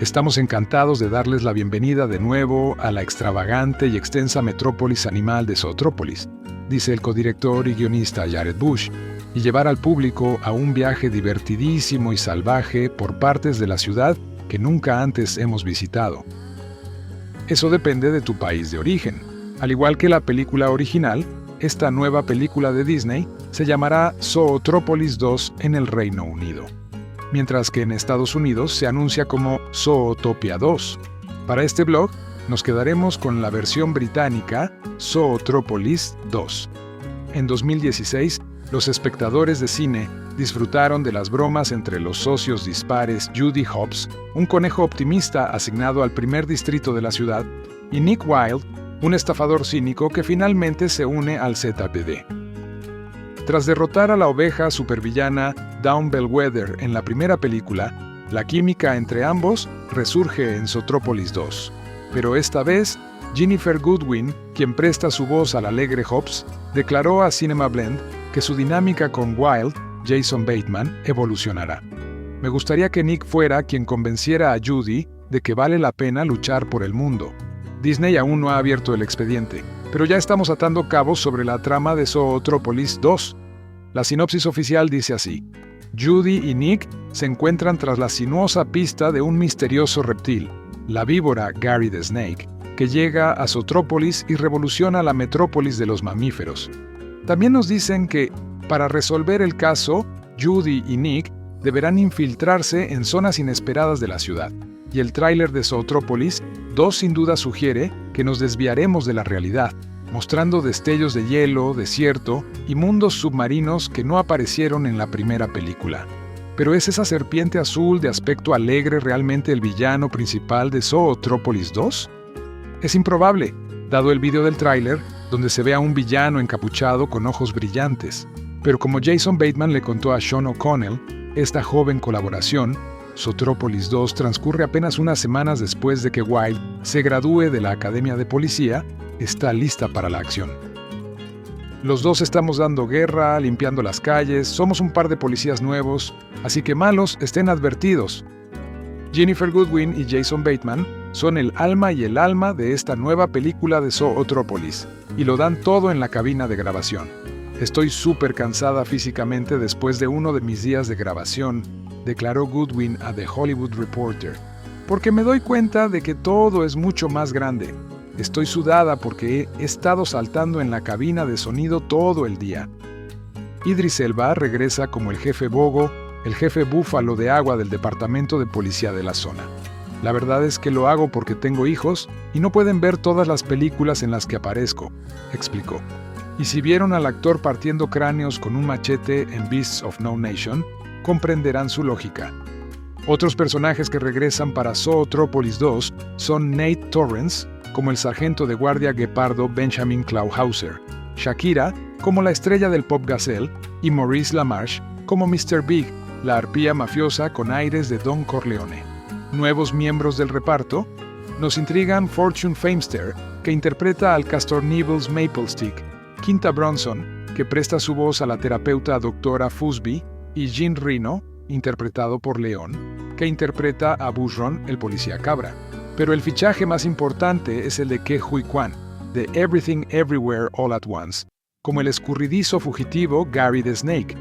Estamos encantados de darles la bienvenida de nuevo a la extravagante y extensa metrópolis animal de Zootropolis, dice el codirector y guionista Jared Bush, y llevar al público a un viaje divertidísimo y salvaje por partes de la ciudad que nunca antes hemos visitado. Eso depende de tu país de origen. Al igual que la película original, esta nueva película de Disney se llamará Zootropolis 2 en el Reino Unido, mientras que en Estados Unidos se anuncia como Zootopia 2. Para este blog, nos quedaremos con la versión británica Zootropolis 2. En 2016, los espectadores de cine disfrutaron de las bromas entre los socios dispares Judy Hopps, un conejo optimista asignado al primer distrito de la ciudad, y Nick Wilde, un estafador cínico que finalmente se une al ZPD. Tras derrotar a la oveja supervillana Dawn Bellwether en la primera película, la química entre ambos resurge en Zootropolis 2. Pero esta vez, Ginnifer Goodwin, quien presta su voz al alegre Hopps, declaró a Cinema Blend que su dinámica con Wilde, Jason Bateman, evolucionará. Me gustaría que Nick fuera quien convenciera a Judy de que vale la pena luchar por el mundo. Disney aún no ha abierto el expediente, pero ya estamos atando cabos sobre la trama de Zootropolis 2. La sinopsis oficial dice así: Judy y Nick se encuentran tras la sinuosa pista de un misterioso reptil, la víbora Gary the Snake, que llega a Zootropolis y revoluciona la metrópolis de los mamíferos. También nos dicen que, para resolver el caso, Judy y Nick deberán infiltrarse en zonas inesperadas de la ciudad. Y el tráiler de Zootropolis 2 sin duda sugiere que nos desviaremos de la realidad, mostrando destellos de hielo, desierto y mundos submarinos que no aparecieron en la primera película. ¿Pero es esa serpiente azul de aspecto alegre realmente el villano principal de Zootropolis 2? Es improbable, dado el video del tráiler, donde se ve a un villano encapuchado con ojos brillantes. Pero como Jason Bateman le contó a Sean O'Connell, esta joven colaboración, Zootropolis 2 transcurre apenas unas semanas después de que Wilde se gradúe de la Academia de Policía, está lista para la acción. Los dos estamos dando guerra, limpiando las calles, somos un par de policías nuevos, así que malos, estén advertidos. Ginnifer Goodwin y Jason Bateman son el alma y el alma de esta nueva película de Zootropolis, y lo dan todo en la cabina de grabación. Estoy súper cansada físicamente después de uno de mis días de grabación, declaró Goodwin a The Hollywood Reporter, porque me doy cuenta de que todo es mucho más grande. Estoy sudada porque he estado saltando en la cabina de sonido todo el día. Idris Elba regresa como el jefe Bogo, el jefe búfalo de agua del departamento de policía de la zona. La verdad es que lo hago porque tengo hijos y no pueden ver todas las películas en las que aparezco, explicó. Y si vieron al actor partiendo cráneos con un machete en Beasts of No Nation, comprenderán su lógica. Otros personajes que regresan para Zootropolis 2 son Nate Torrence, como el sargento de guardia guepardo Benjamin Clauhauser, Shakira, como la estrella del pop gazelle, y Maurice LaMarche, como Mr. Big, la arpía mafiosa con aires de Don Corleone. Nuevos miembros del reparto nos intrigan Fortune Famester, que interpreta al castor Nibbles Maplestick, Quinta Brunson, que presta su voz a la terapeuta Dra. Fusby, y Jean Reno, interpretado por Leon, que interpreta a Bushron, el policía cabra. Pero el fichaje más importante es el de Ke Huy Quan, de Everything Everywhere All at Once, como el escurridizo fugitivo Gary the Snake.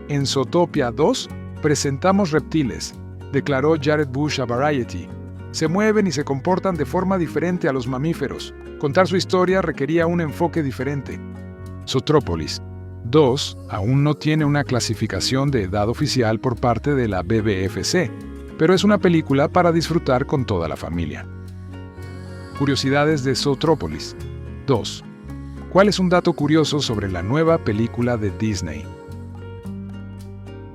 En Zootopia 2 presentamos reptiles, declaró Jared Bush a Variety. Se mueven y se comportan de forma diferente a los mamíferos. Contar su historia requería un enfoque diferente. Zootropolis 2 aún no tiene una clasificación de edad oficial por parte de la BBFC, pero es una película para disfrutar con toda la familia. Curiosidades de Zootropolis 2. ¿Cuál es un dato curioso sobre la nueva película de Disney?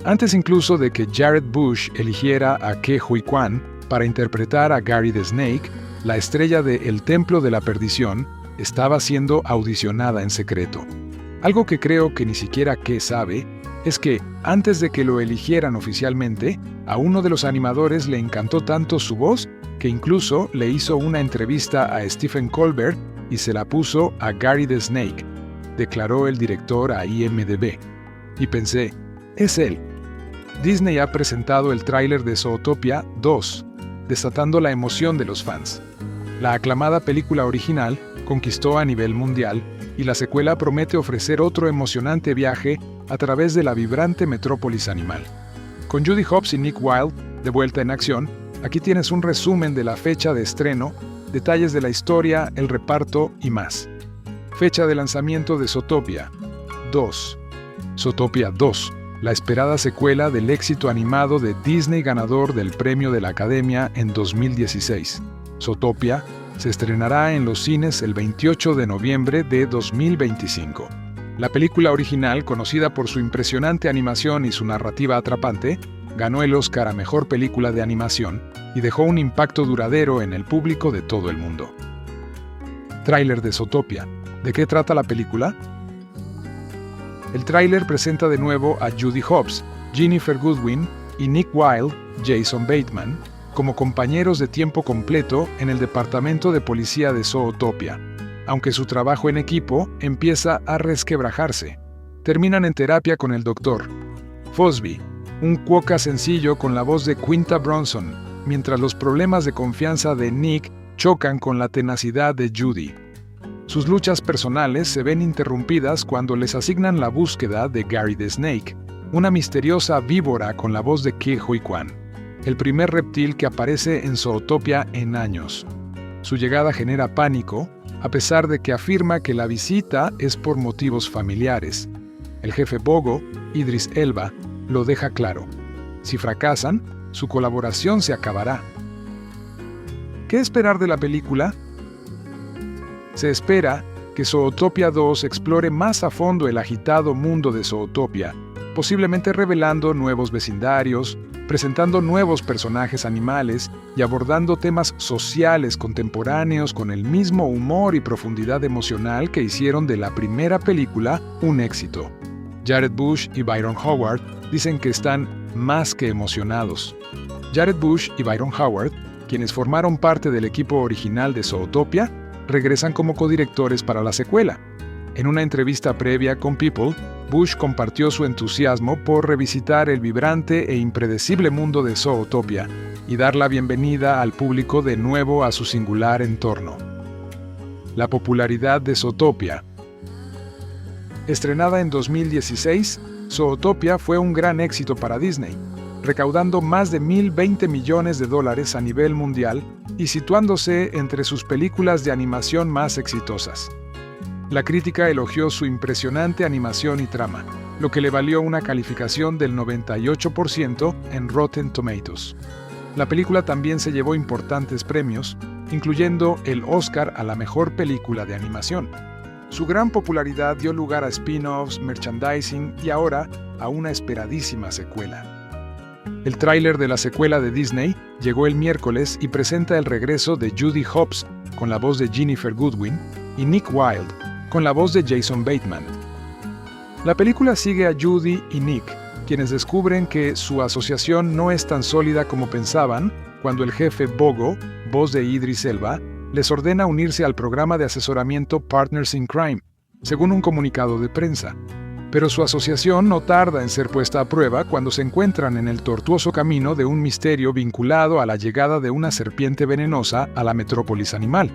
Antes incluso de que Jared Bush eligiera a Ke Huy Quan para interpretar a Gary the Snake, la estrella de El Templo de la Perdición estaba siendo audicionada en secreto. Algo que creo que ni siquiera Ke sabe es que, antes de que lo eligieran oficialmente, a uno de los animadores le encantó tanto su voz que incluso le hizo una entrevista a Stephen Colbert y se la puso a Gary the Snake, declaró el director a IMDb. Y pensé, es él. Disney ha presentado el tráiler de Zootopia 2, desatando la emoción de los fans. La aclamada película original conquistó a nivel mundial y la secuela promete ofrecer otro emocionante viaje a través de la vibrante metrópolis animal. Con Judy Hopps y Nick Wilde de vuelta en acción, aquí tienes un resumen de la fecha de estreno, detalles de la historia, el reparto y más. Fecha de lanzamiento de Zootopia 2. Zootopia 2, la esperada secuela del éxito animado de Disney ganador del Premio de la Academia en 2016. Zootopia se estrenará en los cines el 28 de noviembre de 2025. La película original, conocida por su impresionante animación y su narrativa atrapante, ganó el Oscar a Mejor Película de Animación y dejó un impacto duradero en el público de todo el mundo. Tráiler de Zootopia. ¿De qué trata la película? El tráiler presenta de nuevo a Judy Hopps, Jennifer Goodwin y Nick Wilde, Jason Bateman, como compañeros de tiempo completo en el departamento de policía de Zootopia, aunque su trabajo en equipo empieza a resquebrajarse. Terminan en terapia con el Dr. Fusby, un cuoca sencillo con la voz de Quinta Brunson, mientras los problemas de confianza de Nick chocan con la tenacidad de Judy. Sus luchas personales se ven interrumpidas cuando les asignan la búsqueda de Gary the Snake, una misteriosa víbora con la voz de Ke Huy Quan, el primer reptil que aparece en Zootopia en años. Su llegada genera pánico, a pesar de que afirma que la visita es por motivos familiares. El jefe Bogo, Idris Elba, lo deja claro. Si fracasan, su colaboración se acabará. ¿Qué esperar de la película? Se espera que Zootopia 2 explore más a fondo el agitado mundo de Zootopia, posiblemente revelando nuevos vecindarios, presentando nuevos personajes animales y abordando temas sociales contemporáneos con el mismo humor y profundidad emocional que hicieron de la primera película un éxito. Jared Bush y Byron Howard dicen que están más que emocionados. Jared Bush y Byron Howard, quienes formaron parte del equipo original de Zootopia, regresan como codirectores para la secuela. En una entrevista previa con People, Bush compartió su entusiasmo por revisitar el vibrante e impredecible mundo de Zootopia y dar la bienvenida al público de nuevo a su singular entorno. La popularidad de Zootopia. Estrenada en 2016, Zootopia fue un gran éxito para Disney, recaudando más de $1,020 millones a nivel mundial y situándose entre sus películas de animación más exitosas. La crítica elogió su impresionante animación y trama, lo que le valió una calificación del 98% en Rotten Tomatoes. La película también se llevó importantes premios, incluyendo el Oscar a la mejor película de animación. Su gran popularidad dio lugar a spin-offs, merchandising y ahora a una esperadísima secuela. El tráiler de la secuela de Disney llegó el miércoles y presenta el regreso de Judy Hopps con la voz de Jennifer Goodwin y Nick Wilde con la voz de Jason Bateman. La película sigue a Judy y Nick, quienes descubren que su asociación no es tan sólida como pensaban cuando el jefe Bogo, voz de Idris Elba, les ordena unirse al programa de asesoramiento Partners in Crime, según un comunicado de prensa. Pero su asociación no tarda en ser puesta a prueba cuando se encuentran en el tortuoso camino de un misterio vinculado a la llegada de una serpiente venenosa a la metrópolis animal,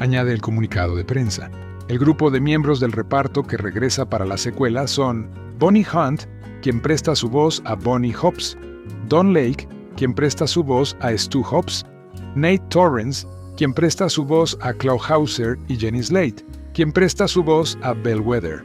añade el comunicado de prensa. El grupo de miembros del reparto que regresa para la secuela son Bonnie Hunt, quien presta su voz a Bonnie Hobbs, Don Lake, quien presta su voz a Stu Hobbs, Nate Torrence, quien presta su voz a Claude Hauser, y Jenny Slate, quien presta su voz a Bellwether.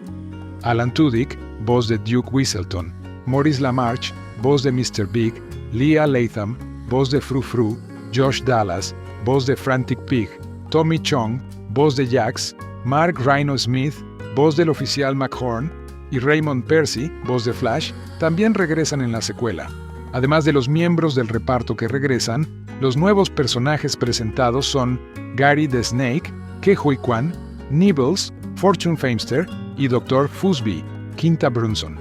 Alan Tudyk, voz de Duke Weaselton, Maurice LaMarche, voz de Mr. Big, Leah Latham, voz de Frou Frou, Josh Dallas, voz de Frantic Pig, Tommy Chong, voz de Jax, Mark Rhino Smith, voz del oficial McHorn, y Raymond Percy, voz de Flash, también regresan en la secuela. Además de los miembros del reparto que regresan, los nuevos personajes presentados son Gary the Snake, Ke Huy Quan, Nibbles, Fortune Famester y Dr. Fusby, Quinta Brunson.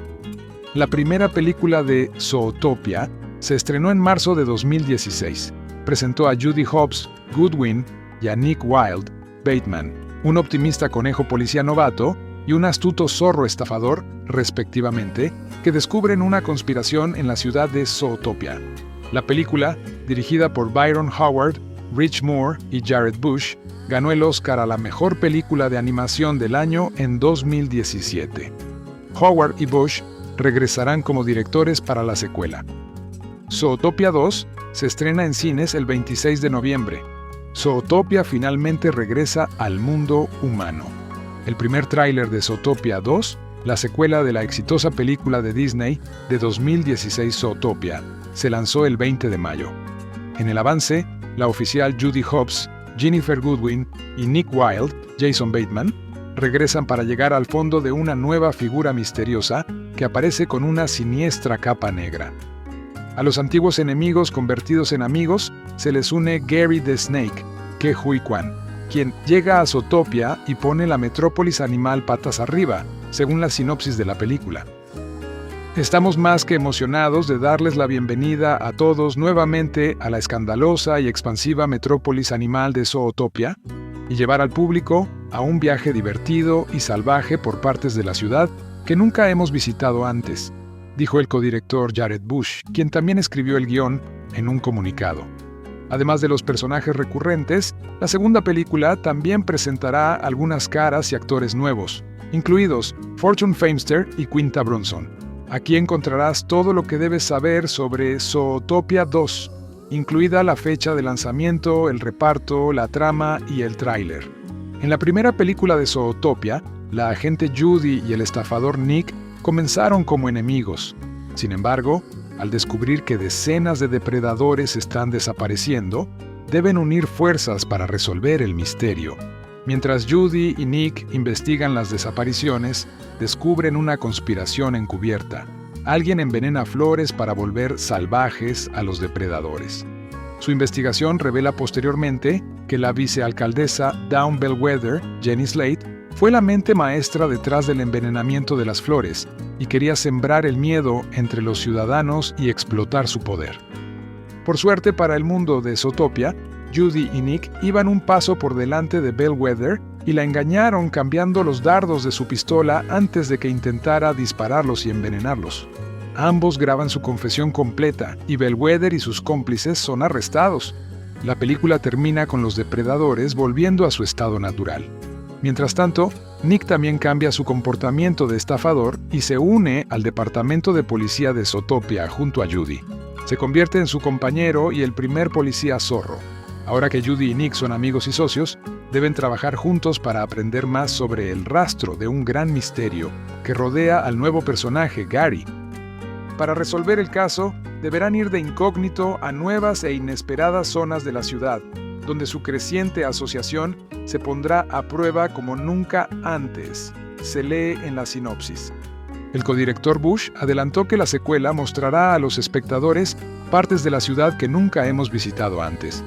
La primera película de Zootopia se estrenó en marzo de 2016. Presentó a Judy Hobbs, Goodwin, y a Nick Wilde, Bateman, un optimista conejo policía novato y un astuto zorro estafador, respectivamente, que descubren una conspiración en la ciudad de Zootopia. La película, dirigida por Byron Howard, Rich Moore y Jared Bush, ganó el Oscar a la mejor película de animación del año en 2017. Howard y Bush regresarán como directores para la secuela. Zootopia 2 se estrena en cines el 26 de noviembre. Zootopia finalmente regresa al mundo humano. El primer tráiler de Zootopia 2, la secuela de la exitosa película de Disney de 2016 Zootopia, se lanzó el 20 de mayo. En el avance, la oficial Judy Hobbs, Jennifer Goodwin y Nick Wilde, Jason Bateman, regresan para llegar al fondo de una nueva figura misteriosa que aparece con una siniestra capa negra. A los antiguos enemigos convertidos en amigos se les une Gary the Snake, Ke Huy Quan, quien llega a Zootopia y pone la metrópolis animal patas arriba, según la sinopsis de la película. Estamos más que emocionados de darles la bienvenida a todos nuevamente a la escandalosa y expansiva metrópolis animal de Zootopia y llevar al público a un viaje divertido y salvaje por partes de la ciudad que nunca hemos visitado antes, dijo el codirector Jared Bush, quien también escribió el guión en un comunicado. Además de los personajes recurrentes, la segunda película también presentará algunas caras y actores nuevos, incluidos Fortune Famester y Quinta Brunson. Aquí encontrarás todo lo que debes saber sobre Zootopia 2, incluida la fecha de lanzamiento, el reparto, la trama y el tráiler. En la primera película de Zootopia, la agente Judy y el estafador Nick comenzaron como enemigos. Sin embargo, al descubrir que decenas de depredadores están desapareciendo, deben unir fuerzas para resolver el misterio. Mientras Judy y Nick investigan las desapariciones, descubren una conspiración encubierta. Alguien envenena flores para volver salvajes a los depredadores. Su investigación revela posteriormente que la vicealcaldesa Dawn Bellwether, Jenny Slate, fue la mente maestra detrás del envenenamiento de las flores y quería sembrar el miedo entre los ciudadanos y explotar su poder. Por suerte para el mundo de Zootopia, Judy y Nick iban un paso por delante de Bellwether y la engañaron cambiando los dardos de su pistola antes de que intentara dispararlos y envenenarlos. Ambos graban su confesión completa y Bellwether y sus cómplices son arrestados. La película termina con los depredadores volviendo a su estado natural. Mientras tanto, Nick también cambia su comportamiento de estafador y se une al departamento de policía de Zootopia junto a Judy. Se convierte en su compañero y el primer policía zorro. Ahora que Judy y Nick son amigos y socios, deben trabajar juntos para aprender más sobre el rastro de un gran misterio que rodea al nuevo personaje, Gary. Para resolver el caso, deberán ir de incógnito a nuevas e inesperadas zonas de la ciudad, donde su creciente asociación se pondrá a prueba como nunca antes, se lee en la sinopsis. El codirector Bush adelantó que la secuela mostrará a los espectadores partes de la ciudad que nunca hemos visitado antes,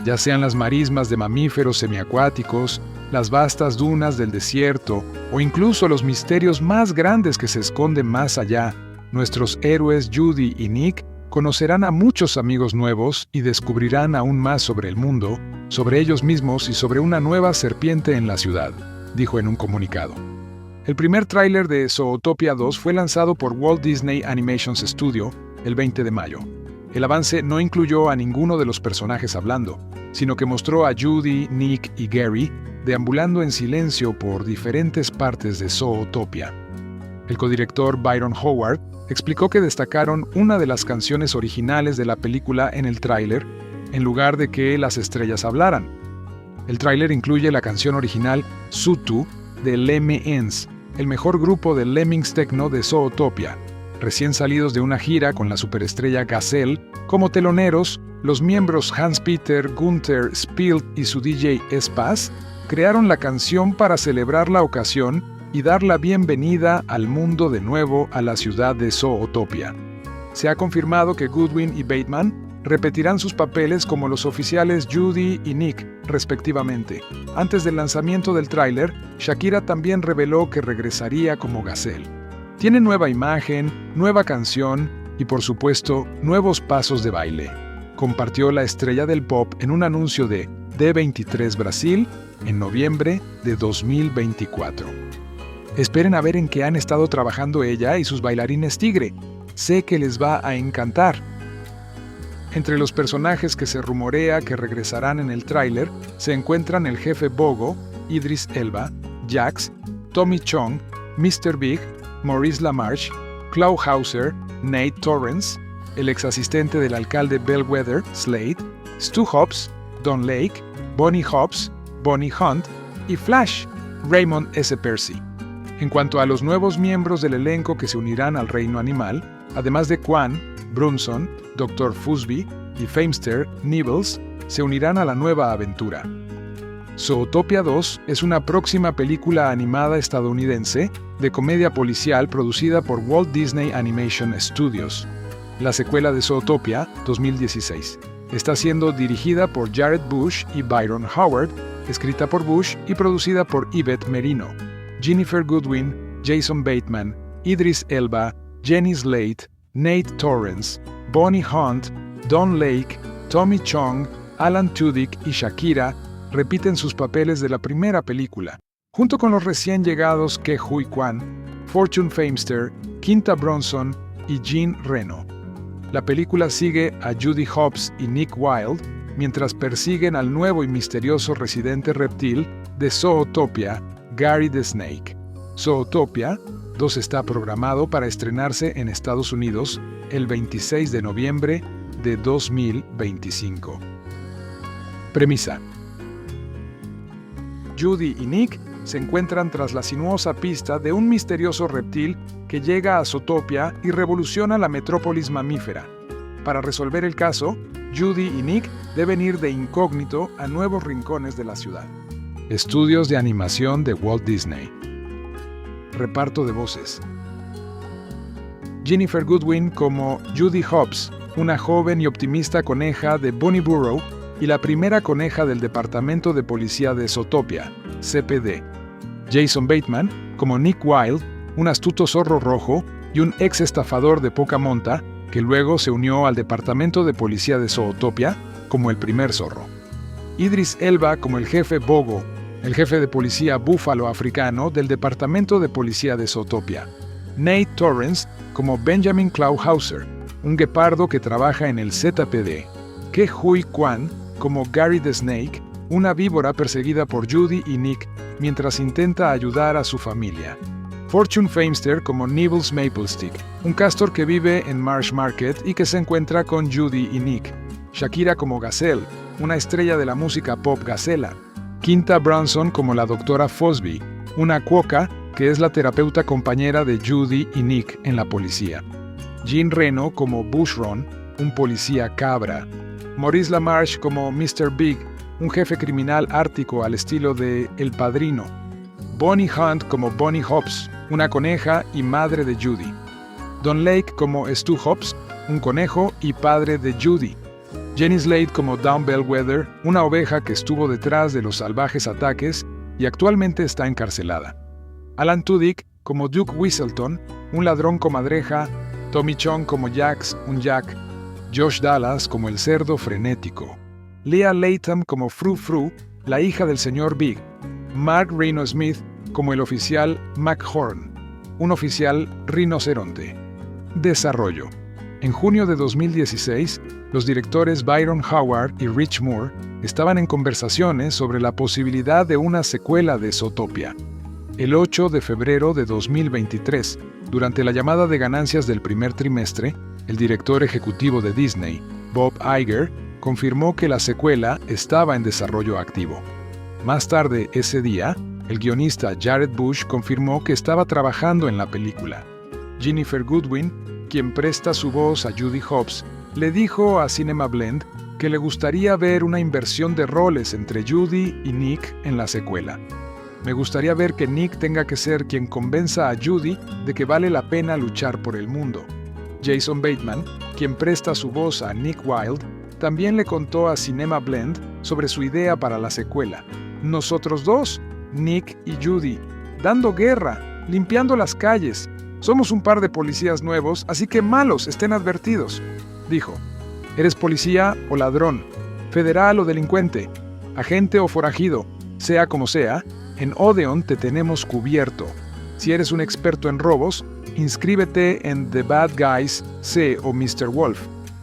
ya sean las marismas de mamíferos semiacuáticos, las vastas dunas del desierto o incluso los misterios más grandes que se esconden más allá. Nuestros héroes Judy y Nick conocerán a muchos amigos nuevos y descubrirán aún más sobre el mundo, sobre ellos mismos y sobre una nueva serpiente en la ciudad, dijo en un comunicado. El primer tráiler de Zootopia 2 fue lanzado por Walt Disney Animation Studio el 20 de mayo. El avance no incluyó a ninguno de los personajes hablando, sino que mostró a Judy, Nick y Gary deambulando en silencio por diferentes partes de Zootopia. El codirector Byron Howard explicó que destacaron una de las canciones originales de la película en el tráiler, en lugar de que las estrellas hablaran. El tráiler incluye la canción original Sutu de Lemmings, el mejor grupo de lemmings techno de Zootopia. Recién salidos de una gira con la superestrella Gazelle, como teloneros, los miembros Hans-Peter, Gunther, Spielt y su DJ Spaz crearon la canción para celebrar la ocasión y dar la bienvenida al mundo de nuevo a la ciudad de Zootopia. Se ha confirmado que Goodwin y Bateman repetirán sus papeles como los oficiales Judy y Nick, respectivamente. Antes del lanzamiento del tráiler, Shakira también reveló que regresaría como Gazelle. Tiene nueva imagen, nueva canción y, por supuesto, nuevos pasos de baile. Compartió la estrella del pop en un anuncio de D23 Brasil en noviembre de 2024. Esperen a ver en qué han estado trabajando ella y sus bailarines tigre. Sé que les va a encantar. Entre los personajes que se rumorea que regresarán en el tráiler se encuentran el jefe Bogo, Idris Elba, Jax, Tommy Chong, Mr. Big, Maurice LaMarche, Klaus Hauser, Nate Torrance, el exasistente del alcalde Bellwether, Slade, Stu Hobbs, Don Lake, Bonnie Hobbs, Bonnie Hunt y Flash, Raymond S. Percy. En cuanto a los nuevos miembros del elenco que se unirán al reino animal, además de Quan, Brunson, Dr. Fusby y Famester, Nibbles, se unirán a la nueva aventura. Zootopia 2 es una próxima película animada estadounidense de comedia policial producida por Walt Disney Animation Studios. La secuela de Zootopia, 2016, está siendo dirigida por Jared Bush y Byron Howard, escrita por Bush y producida por Yvette Merino, Jennifer Goodwin, Jason Bateman, Idris Elba, Jenny Slate, Nate Torrance, Bonnie Hunt, Don Lake, Tommy Chong, Alan Tudyk y Shakira repiten sus papeles de la primera película, junto con los recién llegados Ke Huy Quan, Fortune Famester, Quinta Brunson y Jean Reno. La película sigue a Judy Hobbs y Nick Wilde mientras persiguen al nuevo y misterioso residente reptil de Zootopia, Gary the Snake. Zootopia 2 está programado para estrenarse en Estados Unidos el 26 de noviembre de 2025. Premisa: Judy y Nick se encuentran tras la sinuosa pista de un misterioso reptil que llega a Zootopia y revoluciona la metrópolis mamífera. Para resolver el caso, Judy y Nick deben ir de incógnito a nuevos rincones de la ciudad. Estudios de animación de Walt Disney. Reparto de voces: Jennifer Goodwin como Judy Hobbs, una joven y optimista coneja de Bonnyborough y la primera coneja del Departamento de Policía de Zootopia, CPD. Jason Bateman como Nick Wilde, un astuto zorro rojo y un ex estafador de poca monta que luego se unió al Departamento de Policía de Zootopia como el primer zorro. Idris Elba como el jefe Bogo, el jefe de policía búfalo africano del Departamento de Policía de Zootopia. Nate Torrance como Benjamin Clawhauser, un guepardo que trabaja en el ZPD. Ke Huy Quan como Gary the Snake, una víbora perseguida por Judy y Nick mientras intenta ayudar a su familia. Fortune Famester como Nibbles Maplestick, un castor que vive en Marsh Market y que se encuentra con Judy y Nick. Shakira como Gazelle, una estrella de la música pop gacela. Quinta Brunson como la doctora Fosby, una cuoca que es la terapeuta compañera de Judy y Nick en la policía. Jean Reno como Bushron, un policía cabra. Maurice LaMarche como Mr. Big, un jefe criminal ártico al estilo de El Padrino. Bonnie Hunt como Bonnie Hobbs, una coneja y madre de Judy. Don Lake como Stu Hobbs, un conejo y padre de Judy. Jenny Slate como Dawn Bellwether, una oveja que estuvo detrás de los salvajes ataques y actualmente está encarcelada. Alan Tudyk como Duke Whistleton, un ladrón comadreja. Tommy Chong como Jax, un Jack. Josh Dallas como el cerdo frenético, Leah Latham como Fru Fru, la hija del señor Big, Mark Reno Smith como el oficial McHorn, un oficial rinoceronte. Desarrollo. En junio de 2016, los directores Byron Howard y Rich Moore estaban en conversaciones sobre la posibilidad de una secuela de Zootopia. El 8 de febrero de 2023, durante la llamada de ganancias del primer trimestre, el director ejecutivo de Disney, Bob Iger, confirmó que la secuela estaba en desarrollo activo. Más tarde ese día, el guionista Jared Bush confirmó que estaba trabajando en la película. Ginnifer Goodwin, quien presta su voz a Judy Hopps, le dijo a Cinema Blend que le gustaría ver una inversión de roles entre Judy y Nick en la secuela. Me gustaría ver que Nick tenga que ser quien convenza a Judy de que vale la pena luchar por el mundo. Jason Bateman, quien presta su voz a Nick Wilde, también le contó a Cinema Blend sobre su idea para la secuela. Nosotros dos, Nick y Judy, dando guerra, limpiando las calles. Somos un par de policías nuevos, así que malos, estén advertidos, dijo. ¿Eres policía o ladrón? ¿Federal o delincuente? ¿Agente o forajido? Sea como sea, en Odeon te tenemos cubierto. Si eres un experto en robos, inscríbete en The Bad Guys, C o Mr. Wolf.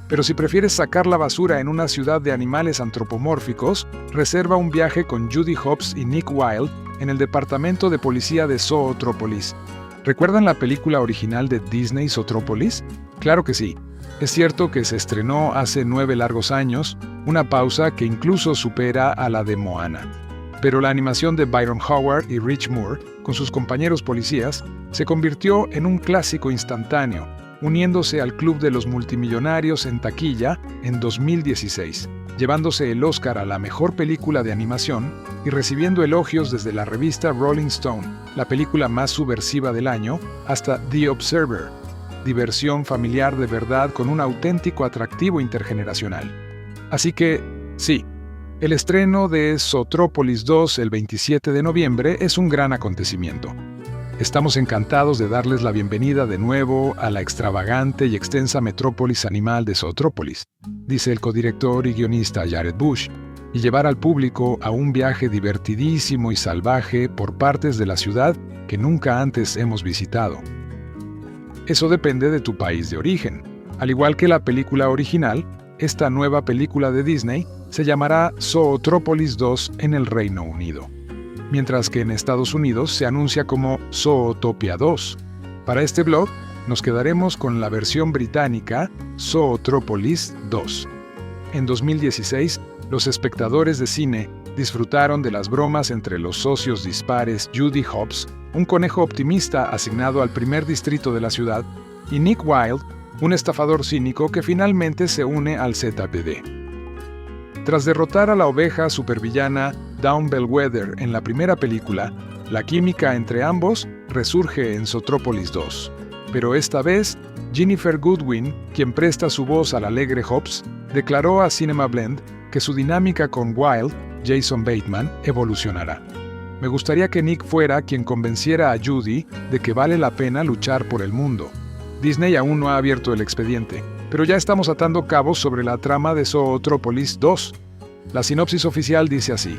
Pero si prefieres sacar la basura en una ciudad de animales antropomórficos, reserva un viaje con Judy Hopps y Nick Wilde en el departamento de policía de Zootropolis. ¿Recuerdan la película original de Disney, Zootropolis? Claro que sí. Es cierto que se estrenó hace 9 largos años, una pausa que incluso supera a la de Moana. Pero la animación de Byron Howard y Rich Moore, con sus compañeros policías, se convirtió en un clásico instantáneo, uniéndose al club de los multimillonarios en taquilla en 2016, llevándose el Oscar a la mejor película de animación y recibiendo elogios desde la revista Rolling Stone, la película más subversiva del año, hasta The Observer, diversión familiar de verdad con un auténtico atractivo intergeneracional. Así que, sí, el estreno de Zootropolis 2 el 27 de noviembre es un gran acontecimiento. Estamos encantados de darles la bienvenida de nuevo a la extravagante y extensa metrópolis animal de Zootropolis, dice el codirector y guionista Jared Bush, y llevar al público a un viaje divertidísimo y salvaje por partes de la ciudad que nunca antes hemos visitado. Eso depende de tu país de origen. Al igual que la película original, esta nueva película de Disney se llamará Zootropolis 2 en el Reino Unido, mientras que en Estados Unidos se anuncia como Zootopia 2. Para este blog, nos quedaremos con la versión británica Zootropolis 2. En 2016, los espectadores de cine disfrutaron de las bromas entre los socios dispares Judy Hopps, un conejo optimista asignado al primer distrito de la ciudad, y Nick Wilde, un estafador cínico que finalmente se une al ZPD. Tras derrotar a la oveja supervillana Dawn Bellwether en la primera película, la química entre ambos resurge en Zootropolis 2. Pero esta vez, Ginnifer Goodwin, quien presta su voz al alegre Hopps, declaró a Cinema Blend que su dinámica con Wilde, Jason Bateman, evolucionará. Me gustaría que Nick fuera quien convenciera a Judy de que vale la pena luchar por el mundo. Disney aún no ha abierto el expediente, pero ya estamos atando cabos sobre la trama de Zootropolis 2. La sinopsis oficial dice así: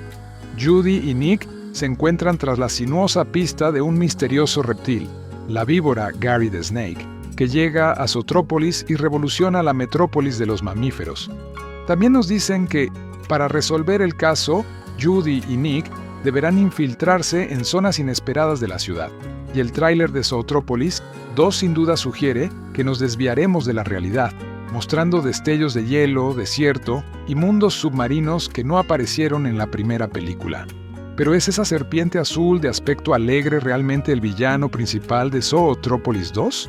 Judy y Nick se encuentran tras la sinuosa pista de un misterioso reptil, la víbora Gary the Snake, que llega a Zootropolis y revoluciona la metrópolis de los mamíferos. También nos dicen que, para resolver el caso, Judy y Nick deberán infiltrarse en zonas inesperadas de la ciudad, y el tráiler de Zootropolis 2 sin duda sugiere que nos desviaremos de la realidad, mostrando destellos de hielo, desierto y mundos submarinos que no aparecieron en la primera película. ¿Pero es esa serpiente azul de aspecto alegre realmente el villano principal de Zootropolis 2?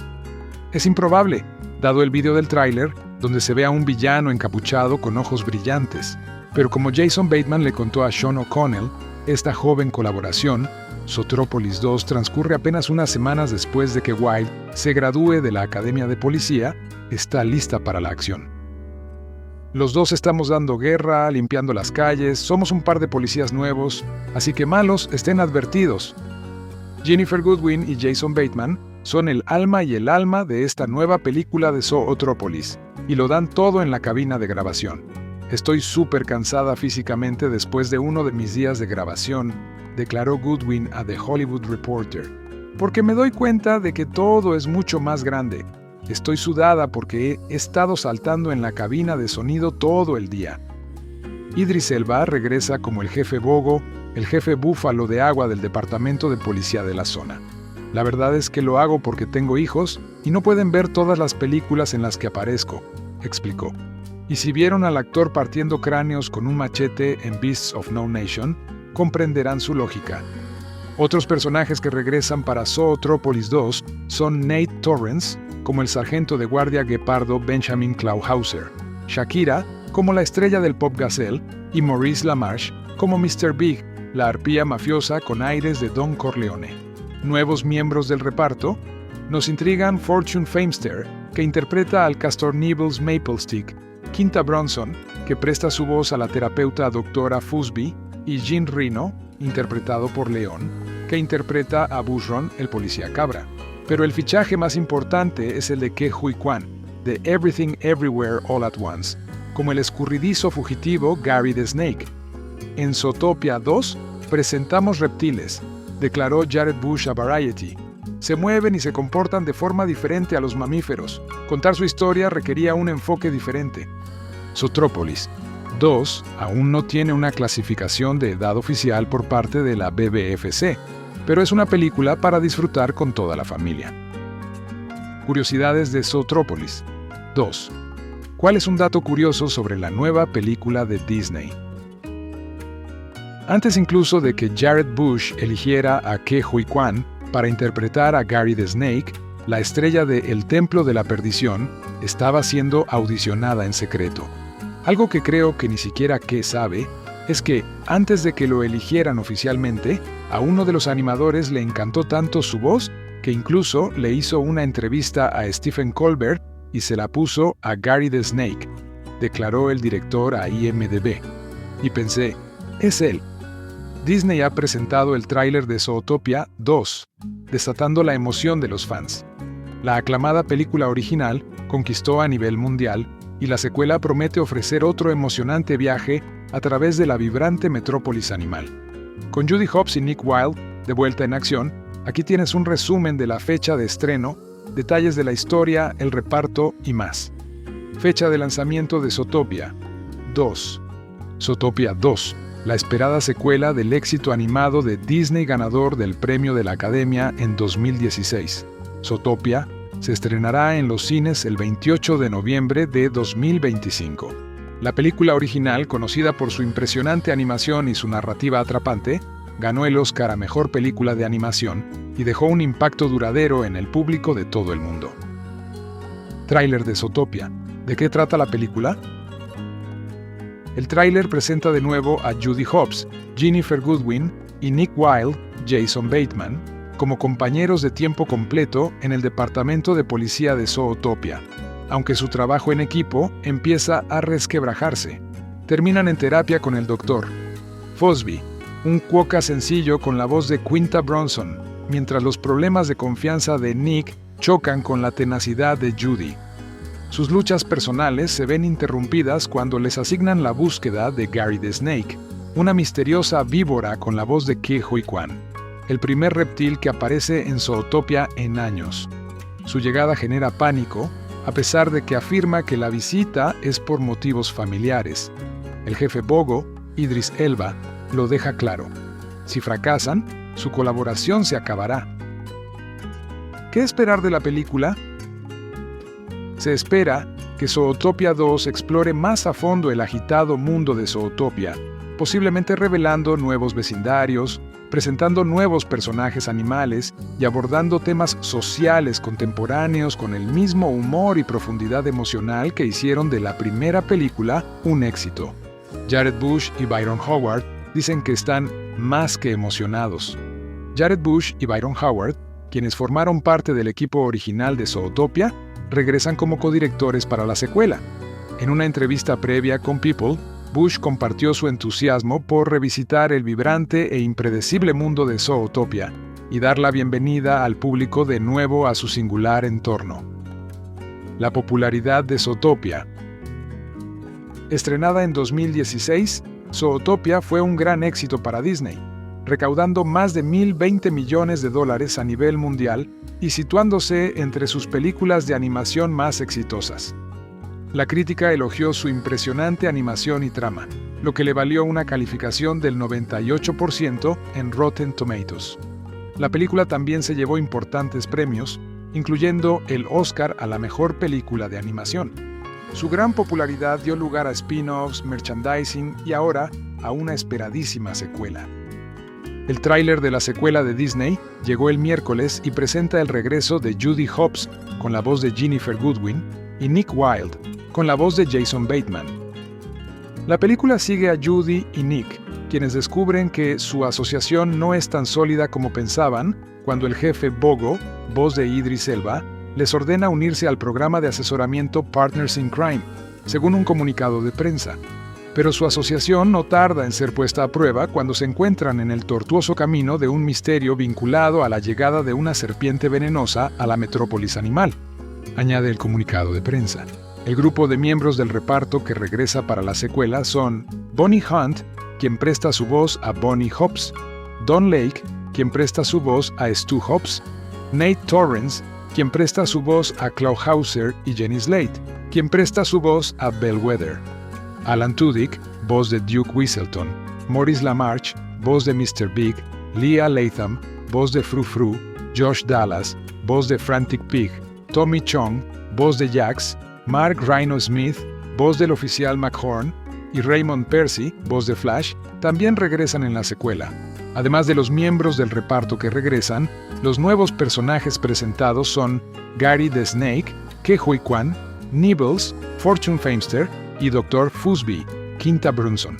Es improbable, dado el vídeo del tráiler, donde se ve a un villano encapuchado con ojos brillantes. Pero como Jason Bateman le contó a Sean O'Connell, esta joven colaboración, Zootropolis 2 transcurre apenas unas semanas después de que Wilde se gradúe de la Academia de Policía, está lista para la acción. Los dos estamos dando guerra, limpiando las calles, somos un par de policías nuevos, así que malos, estén advertidos. Ginnifer Goodwin y Jason Bateman son el alma y el alma de esta nueva película de Zootropolis, y lo dan todo en la cabina de grabación. Estoy súper cansada físicamente después de uno de mis días de grabación, declaró Goodwin a The Hollywood Reporter, porque me doy cuenta de que todo es mucho más grande. Estoy sudada porque he estado saltando en la cabina de sonido todo el día. Idris Elba regresa como el jefe Bogo, el jefe búfalo de agua del departamento de policía de la zona. La verdad es que lo hago porque tengo hijos y no pueden ver todas las películas en las que aparezco, explicó. Y si vieron al actor partiendo cráneos con un machete en Beasts of No Nation, comprenderán su lógica. Otros personajes que regresan para Zootropolis 2 son Nate Torrance, como el sargento de guardia guepardo Benjamin Clauhauser, Shakira, como la estrella del pop gazelle, y Maurice LaMarche, como Mr. Big, la arpía mafiosa con aires de Don Corleone. Nuevos miembros del reparto nos intrigan Fortune Feimster, que interpreta al Castor Nibbles Maplestick, Quinta Brunson, que presta su voz a la terapeuta Dra. Fusby, y Jean Reno, interpretado por León, que interpreta a Bushron, el policía cabra. Pero el fichaje más importante es el de Ke Huy Quan, de Everything Everywhere All at Once, como el escurridizo fugitivo Gary the Snake. En Zootopia 2 presentamos reptiles, declaró Jared Bush a Variety. Se mueven y se comportan de forma diferente a los mamíferos. Contar su historia requería un enfoque diferente. Zootropolis 2 aún no tiene una clasificación de edad oficial por parte de la BBFC, pero es una película para disfrutar con toda la familia. Curiosidades de Zootropolis 2. ¿Cuál es un dato curioso sobre la nueva película de Disney? Antes incluso de que Jared Bush eligiera a Ke Huy Quan para interpretar a Gary the Snake, la estrella de El Templo de la Perdición estaba siendo audicionada en secreto. Algo que creo que ni siquiera Ke sabe es que, antes de que lo eligieran oficialmente, a uno de los animadores le encantó tanto su voz que incluso le hizo una entrevista a Stephen Colbert y se la puso a Gary the Snake, declaró el director a IMDb. Y pensé, es él. Disney ha presentado el tráiler de Zootopia 2, desatando la emoción de los fans. La aclamada película original conquistó a nivel mundial y la secuela promete ofrecer otro emocionante viaje a través de la vibrante metrópolis animal. Con Judy Hopps y Nick Wilde de vuelta en acción, aquí tienes un resumen de la fecha de estreno, detalles de la historia, el reparto y más. Fecha de lanzamiento de Zootopia 2. Zootopia 2, la esperada secuela del éxito animado de Disney ganador del Premio de la Academia en 2016. Zootopia se estrenará en los cines el 28 de noviembre de 2025. La película original, conocida por su impresionante animación y su narrativa atrapante, ganó el Oscar a Mejor Película de Animación y dejó un impacto duradero en el público de todo el mundo. Tráiler de Zootopia. ¿De qué trata la película? El tráiler presenta de nuevo a Judy Hopps, Ginnifer Goodwin y Nick Wilde, Jason Bateman, como compañeros de tiempo completo en el departamento de policía de Zootopia, aunque su trabajo en equipo empieza a resquebrajarse. Terminan en terapia con el Dr. Fusby, un cuoca sencillo con la voz de Quinta Brunson, mientras los problemas de confianza de Nick chocan con la tenacidad de Judy. Sus luchas personales se ven interrumpidas cuando les asignan la búsqueda de Gary the Snake, una misteriosa víbora con la voz de Ke Huy Quan, el primer reptil que aparece en Zootopia en años. Su llegada genera pánico, a pesar de que afirma que la visita es por motivos familiares. El jefe Bogo, Idris Elba, lo deja claro. Si fracasan, su colaboración se acabará. ¿Qué esperar de la película? Se espera que Zootopia 2 explore más a fondo el agitado mundo de Zootopia, posiblemente revelando nuevos vecindarios, presentando nuevos personajes animales y abordando temas sociales contemporáneos con el mismo humor y profundidad emocional que hicieron de la primera película un éxito. Jared Bush y Byron Howard dicen que están más que emocionados. Jared Bush y Byron Howard, quienes formaron parte del equipo original de Zootopia, regresan como codirectores para la secuela. En una entrevista previa con People, Bush compartió su entusiasmo por revisitar el vibrante e impredecible mundo de Zootopia y dar la bienvenida al público de nuevo a su singular entorno. La popularidad de Zootopia. Estrenada en 2016, Zootopia fue un gran éxito para Disney, recaudando más de $1,020 millones a nivel mundial y situándose entre sus películas de animación más exitosas. La crítica elogió su impresionante animación y trama, lo que le valió una calificación del 98% en Rotten Tomatoes. La película también se llevó importantes premios, incluyendo el Oscar a la mejor película de animación. Su gran popularidad dio lugar a spin-offs, merchandising y ahora a una esperadísima secuela. El tráiler de la secuela de Disney llegó el miércoles y presenta el regreso de Judy Hopps con la voz de Ginnifer Goodwin y Nick Wilde con la voz de Jason Bateman. La película sigue a Judy y Nick, quienes descubren que su asociación no es tan sólida como pensaban cuando el jefe Bogo, voz de Idris Elba, les ordena unirse al programa de asesoramiento Partners in Crime, según un comunicado de prensa. Pero su asociación no tarda en ser puesta a prueba cuando se encuentran en el tortuoso camino de un misterio vinculado a la llegada de una serpiente venenosa a la metrópolis animal, añade el comunicado de prensa. El grupo de miembros del reparto que regresa para la secuela son Bonnie Hunt, quien presta su voz a Bonnie Hopps, Don Lake, quien presta su voz a Stu Hopps, Nate Torrence, quien presta su voz a Claude Hauser y Jenny Slate, quien presta su voz a Bellwether, Alan Tudyk, voz de Duke Weaselton, Maurice LaMarche, voz de Mr. Big, Leah Latham, voz de Frou Frou, Josh Dallas, voz de Frantic Pig, Tommy Chong, voz de Jax, Mark Rhino Smith, voz del oficial McHorn, y Raymond Percy, voz de Flash, también regresan en la secuela. Además de los miembros del reparto que regresan, los nuevos personajes presentados son Gary the Snake, Ke Huy Quan, Nibbles, Fortune Feimster y Dr. Fusby, Quinta Brunson.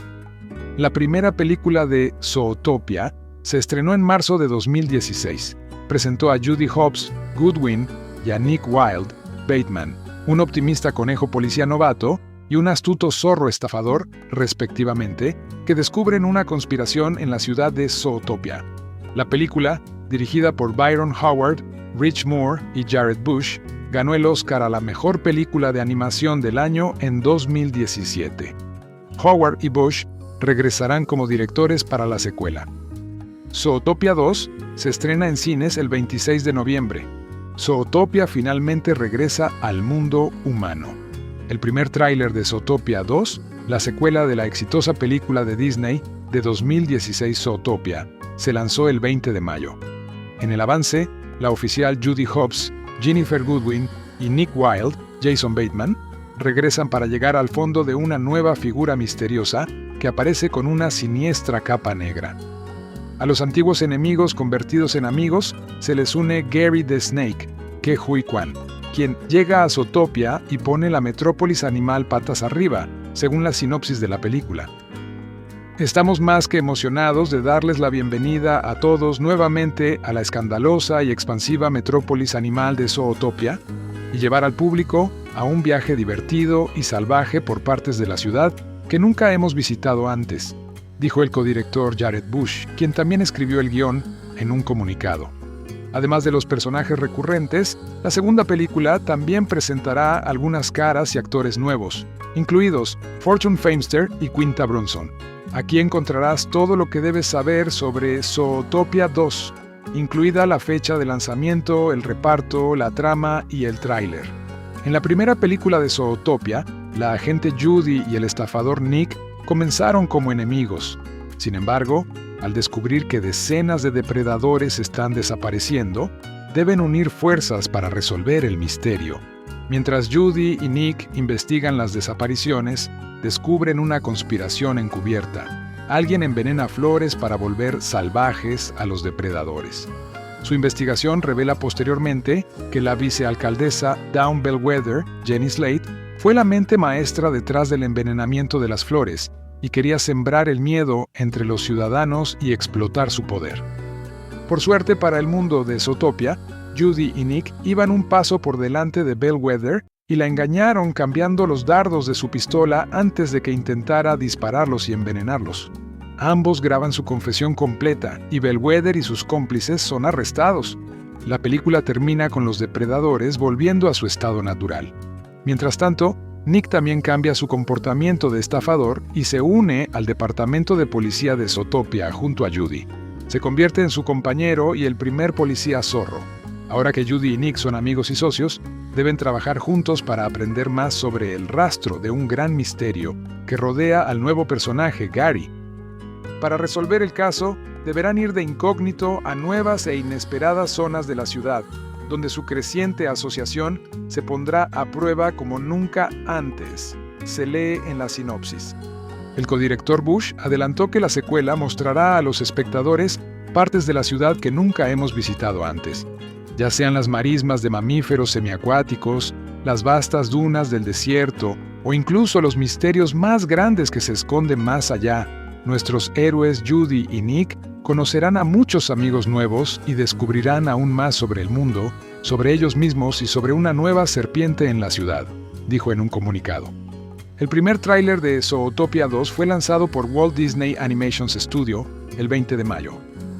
La primera película de Zootopia se estrenó en marzo de 2016. Presentó a Judy Hopps, Goodwin y a Nick Wilde, Bateman, un optimista conejo policía novato y un astuto zorro estafador, respectivamente, que descubren una conspiración en la ciudad de Zootopia. La película, dirigida por Byron Howard, Rich Moore y Jared Bush, ganó el Oscar a la mejor película de animación del año en 2017. Howard y Bush regresarán como directores para la secuela. Zootopia 2 se estrena en cines el 26 de noviembre. Zootopia finalmente regresa al mundo humano. El primer tráiler de Zootopia 2, la secuela de la exitosa película de Disney de 2016 Zootopia, se lanzó el 20 de mayo. En el avance, la oficial Judy Hopps, Ginnifer Goodwin y Nick Wilde, Jason Bateman, regresan para llegar al fondo de una nueva figura misteriosa que aparece con una siniestra capa negra. A los antiguos enemigos convertidos en amigos se les une Gary the Snake, Ke Huy Quan, quien llega a Zootopia y pone la metrópolis animal patas arriba, según la sinopsis de la película. Estamos más que emocionados de darles la bienvenida a todos nuevamente a la escandalosa y expansiva metrópolis animal de Zootopia y llevar al público a un viaje divertido y salvaje por partes de la ciudad que nunca hemos visitado antes, dijo el codirector Jared Bush, quien también escribió el guión en un comunicado. Además de los personajes recurrentes, la segunda película también presentará algunas caras y actores nuevos, incluidos Fortune Feimster y Quinta Brunson. Aquí encontrarás todo lo que debes saber sobre Zootopia 2, incluida la fecha de lanzamiento, el reparto, la trama y el tráiler. En la primera película de Zootopia, la agente Judy y el estafador Nick comenzaron como enemigos. Sin embargo, al descubrir que decenas de depredadores están desapareciendo, deben unir fuerzas para resolver el misterio. Mientras Judy y Nick investigan las desapariciones, descubren una conspiración encubierta. Alguien envenena flores para volver salvajes a los depredadores. Su investigación revela posteriormente que la vicealcaldesa Dawn Bellwether, Jenny Slate, fue la mente maestra detrás del envenenamiento de las flores y quería sembrar el miedo entre los ciudadanos y explotar su poder. Por suerte para el mundo de Zootopia, Judy y Nick iban un paso por delante de Bellwether y la engañaron cambiando los dardos de su pistola antes de que intentara dispararlos y envenenarlos. Ambos graban su confesión completa y Bellwether y sus cómplices son arrestados. La película termina con los depredadores volviendo a su estado natural. Mientras tanto, Nick también cambia su comportamiento de estafador y se une al departamento de policía de Zootopia junto a Judy. Se convierte en su compañero y el primer policía zorro. Ahora que Judy y Nick son amigos y socios, deben trabajar juntos para aprender más sobre el rastro de un gran misterio que rodea al nuevo personaje, Gary. Para resolver el caso, deberán ir de incógnito a nuevas e inesperadas zonas de la ciudad, donde su creciente asociación se pondrá a prueba como nunca antes, se lee en la sinopsis. El codirector Bush adelantó que la secuela mostrará a los espectadores partes de la ciudad que nunca hemos visitado antes, ya sean las marismas de mamíferos semiacuáticos, las vastas dunas del desierto o incluso los misterios más grandes que se esconden más allá. Nuestros héroes Judy y Nick conocerán a muchos amigos nuevos y descubrirán aún más sobre el mundo, sobre ellos mismos y sobre una nueva serpiente en la ciudad, dijo en un comunicado. El primer tráiler de Zootopia 2 fue lanzado por Walt Disney Animation Studio el 20 de mayo.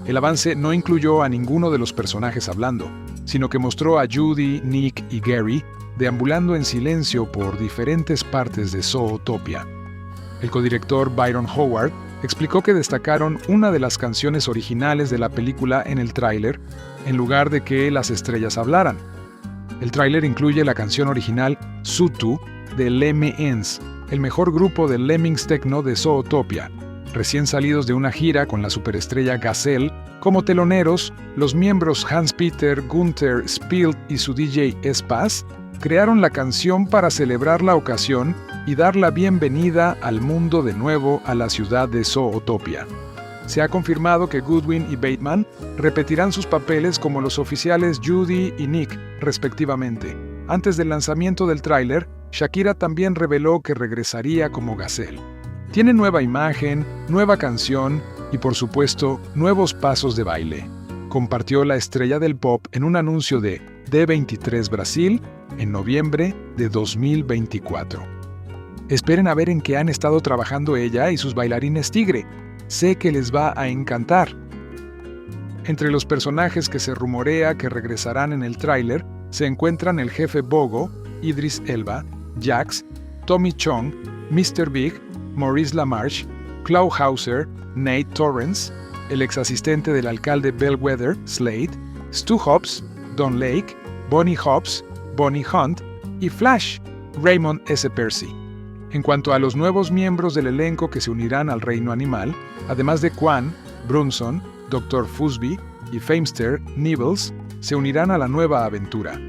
El avance no incluyó a ninguno de los personajes hablando, sino que mostró a Judy, Nick y Gary deambulando en silencio por diferentes partes de Zootopia. El codirector Byron Howard explicó que destacaron una de las canciones originales de la película en el tráiler, en lugar de que las estrellas hablaran. El tráiler incluye la canción original Sutu de Lemmings, el mejor grupo de lemmings techno de Zootopia. Recién salidos de una gira con la superestrella Gazelle, como teloneros, los miembros Hans-Peter, Gunther, Spielt y su DJ Spaz crearon la canción para celebrar la ocasión y dar la bienvenida al mundo de nuevo a la ciudad de Zootopia. Se ha confirmado que Goodwin y Bateman repetirán sus papeles como los oficiales Judy y Nick, respectivamente. Antes del lanzamiento del tráiler, Shakira también reveló que regresaría como Gazelle. Tiene nueva imagen, nueva canción y, por supuesto, nuevos pasos de baile. Compartió la estrella del pop en un anuncio de D23 Brasil en noviembre de 2024. Esperen a ver en qué han estado trabajando ella y sus bailarines tigre. Sé que les va a encantar. Entre los personajes que se rumorea que regresarán en el tráiler se encuentran el jefe Bogo, Idris Elba, Jax, Tommy Chong, Mr. Big, Maurice LaMarche, Klaus Hauser, Nate Torrence, el ex asistente del alcalde Bellwether, Slade, Stu Hobbs, Don Lake, Bonnie Hobbs, Bonnie Hunt y Flash, Raymond S. Percy. En cuanto a los nuevos miembros del elenco que se unirán al reino animal, además de Quan, Brunson, Dr. Fusby y Famester, Nibbles, se unirán a la nueva aventura.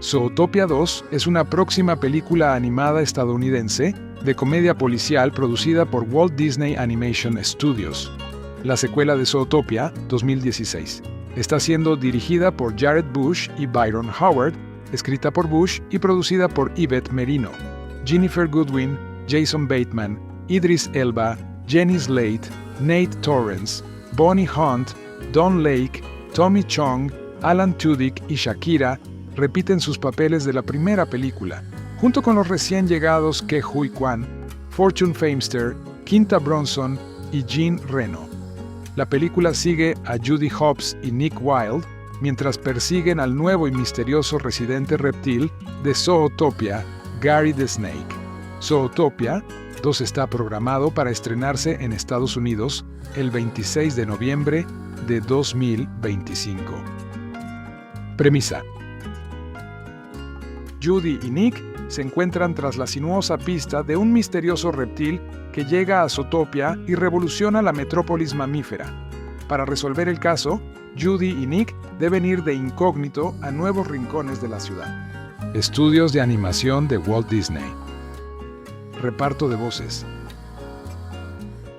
Zootopia 2 es una próxima película animada estadounidense de comedia policial producida por Walt Disney Animation Studios. La secuela de Zootopia, 2016, está siendo dirigida por Jared Bush y Byron Howard, escrita por Bush y producida por Yvette Merino. Jennifer Goodwin, Jason Bateman, Idris Elba, Jenny Slate, Nate Torrence, Bonnie Hunt, Don Lake, Tommy Chong, Alan Tudyk y Shakira repiten sus papeles de la primera película, junto con los recién llegados Ke Huy Quan, Fortune Famester, Quinta Brunson y Jean Reno. La película sigue a Judy Hobbs y Nick Wilde mientras persiguen al nuevo y misterioso residente reptil de Zootopia, Gary the Snake. Zootopia 2 está programado para estrenarse en Estados Unidos el 26 de noviembre de 2025. Premisa: Judy y Nick se encuentran tras la sinuosa pista de un misterioso reptil que llega a Zootopia y revoluciona la metrópolis mamífera. Para resolver el caso, Judy y Nick deben ir de incógnito a nuevos rincones de la ciudad. Estudios de animación de Walt Disney. Reparto de voces: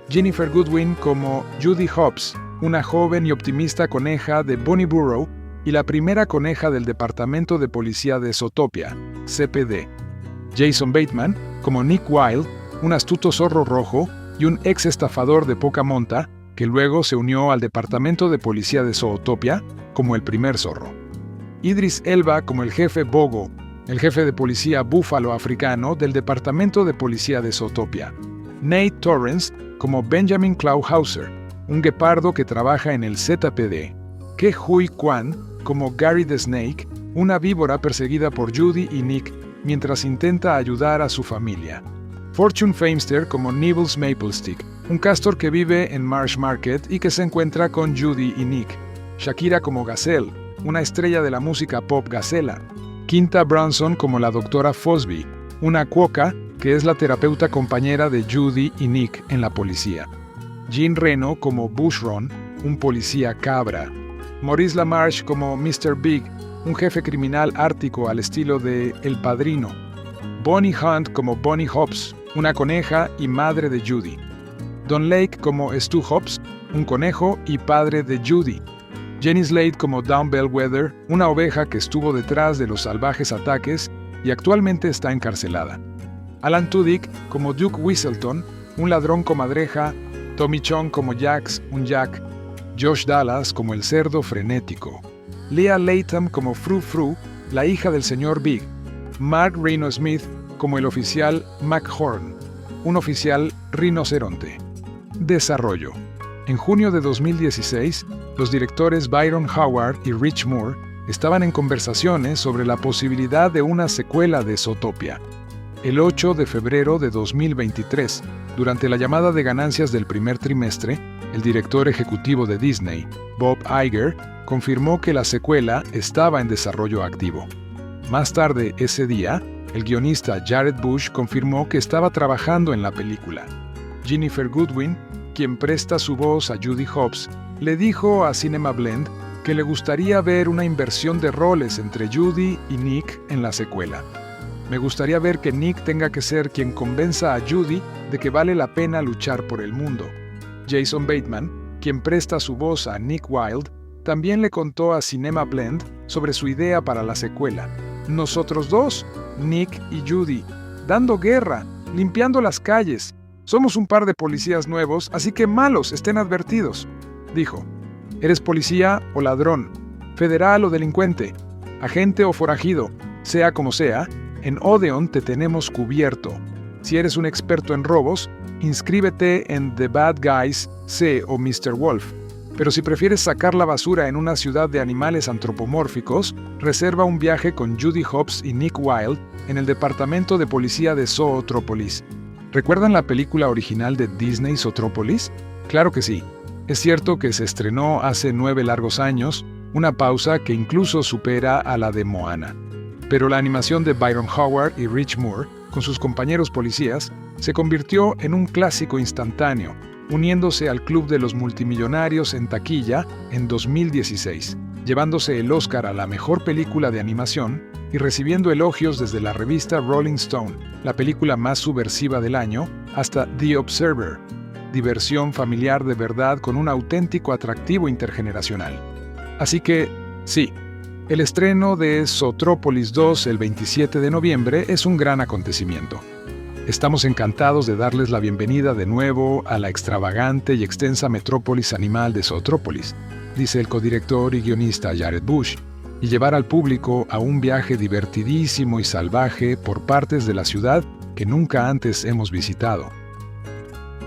Jennifer Goodwin como Judy Hobbs, una joven y optimista coneja de Bonnyburrow y la primera coneja del Departamento de Policía de Zootopia, CPD. Jason Bateman como Nick Wilde, un astuto zorro rojo y un ex estafador de poca monta que luego se unió al Departamento de Policía de Zootopia como el primer zorro. Idris Elba como el jefe Bogo, el jefe de policía búfalo africano del Departamento de Policía de Zootopia. Nate Torrence como Benjamin Clauhauser, un guepardo que trabaja en el ZPD. Ke Huy Quan como Gary the Snake, una víbora perseguida por Judy y Nick mientras intenta ayudar a su familia. Fortune Famester como Nibbles Maplestick, un castor que vive en Marsh Market y que se encuentra con Judy y Nick. Shakira como Gazelle, una estrella de la música pop gacela. Quinta Brunson como la doctora Fosby, una cuoca que es la terapeuta compañera de Judy y Nick en la policía. Jean Reno como Bushron, un policía cabra. Maurice LaMarche como Mr. Big, un jefe criminal ártico al estilo de El Padrino. Bonnie Hunt como Bonnie Hobbs, una coneja y madre de Judy. Don Lake como Stu Hobbs, un conejo y padre de Judy. Jenny Slate como Dawn Bellwether, una oveja que estuvo detrás de los salvajes ataques y actualmente está encarcelada. Alan Tudyk como Duke Whistleton, un ladrón comadreja. Tommy Chong como Jax, un Jack. Josh Dallas como el cerdo frenético. Leah Latham como Fru Fru, la hija del señor Big. Mark Reno Smith como el oficial McHorn, un oficial rinoceronte. Desarrollo. En junio de 2016, los directores Byron Howard y Rich Moore estaban en conversaciones sobre la posibilidad de una secuela de Zootopia. El 8 de febrero de 2023, durante la llamada de ganancias del primer trimestre, el director ejecutivo de Disney, Bob Iger, confirmó que la secuela estaba en desarrollo activo. Más tarde ese día, el guionista Jared Bush confirmó que estaba trabajando en la película. Ginnifer Goodwin, quien presta su voz a Judy Hobbs, le dijo a Cinema Blend que le gustaría ver una inversión de roles entre Judy y Nick en la secuela. Me gustaría ver que Nick tenga que ser quien convenza a Judy de que vale la pena luchar por el mundo. Jason Bateman, quien presta su voz a Nick Wilde, también le contó a Cinema Blend sobre su idea para la secuela. Nosotros dos, Nick y Judy, dando guerra, limpiando las calles. Somos un par de policías nuevos, así que malos, estén advertidos. Dijo, ¿eres policía o ladrón? ¿Federal o delincuente? ¿Agente o forajido? Sea como sea, en Odeon te tenemos cubierto. Si eres un experto en robos, inscríbete en The Bad Guys C o Mr. Wolf. Pero si prefieres sacar la basura en una ciudad de animales antropomórficos, reserva un viaje con Judy Hobbs y Nick Wilde en el departamento de policía de Zootropolis. ¿Recuerdan la película original de Disney Zootropolis? Claro que sí. Es cierto que se estrenó hace 9 largos años, una pausa que incluso supera a la de Moana. Pero la animación de Byron Howard y Rich Moore, con sus compañeros policías, se convirtió en un clásico instantáneo, uniéndose al club de los multimillonarios en taquilla en 2016, llevándose el Oscar a la mejor película de animación y recibiendo elogios desde la revista Rolling Stone, la película más subversiva del año, hasta The Observer, diversión familiar de verdad con un auténtico atractivo intergeneracional. Así que, sí, el estreno de Zootropolis 2 el 27 de noviembre es un gran acontecimiento. Estamos encantados de darles la bienvenida de nuevo a la extravagante y extensa metrópolis animal de Zootropolis, dice el codirector y guionista Jared Bush, y llevar al público a un viaje divertidísimo y salvaje por partes de la ciudad que nunca antes hemos visitado.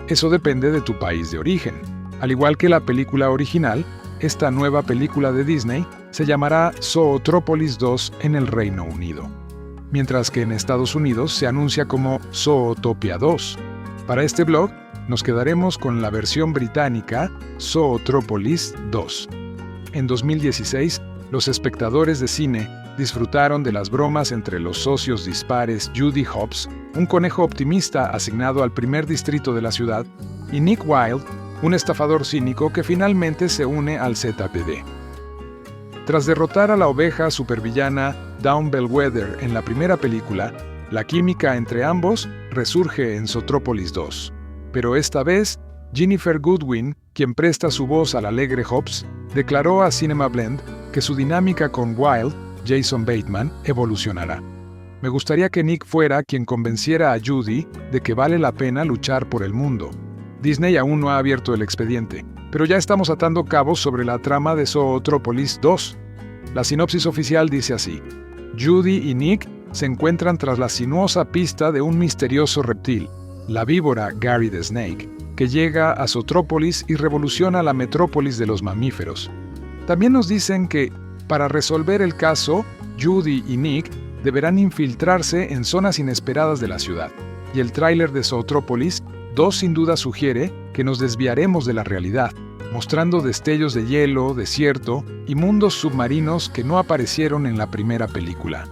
Eso depende de tu país de origen. Al igual que la película original, esta nueva película de Disney se llamará Zootropolis 2 en el Reino Unido, mientras que en Estados Unidos se anuncia como Zootopia 2. Para este blog, nos quedaremos con la versión británica Zootropolis 2. En 2016, los espectadores de cine disfrutaron de las bromas entre los socios dispares Judy Hobbs, un conejo optimista asignado al primer distrito de la ciudad, y Nick Wilde, un estafador cínico que finalmente se une al ZPD. Tras derrotar a la oveja supervillana Dawn Bellwether en la primera película, la química entre ambos resurge en Zootropolis 2. Pero esta vez, Ginnifer Goodwin, quien presta su voz al alegre Hobbs, declaró a Cinema Blend que su dinámica con Wilde, Jason Bateman, evolucionará. Me gustaría que Nick fuera quien convenciera a Judy de que vale la pena luchar por el mundo. Disney aún no ha abierto el expediente, pero ya estamos atando cabos sobre la trama de Zootropolis 2. La sinopsis oficial dice así: Judy y Nick se encuentran tras la sinuosa pista de un misterioso reptil, la víbora Gary the Snake, que llega a Zootropolis y revoluciona la metrópolis de los mamíferos. También nos dicen que, para resolver el caso, Judy y Nick deberán infiltrarse en zonas inesperadas de la ciudad, y el tráiler de Zootropolis 2 sin duda sugiere que nos desviaremos de la realidad, mostrando destellos de hielo, desierto y mundos submarinos que no aparecieron en la primera película.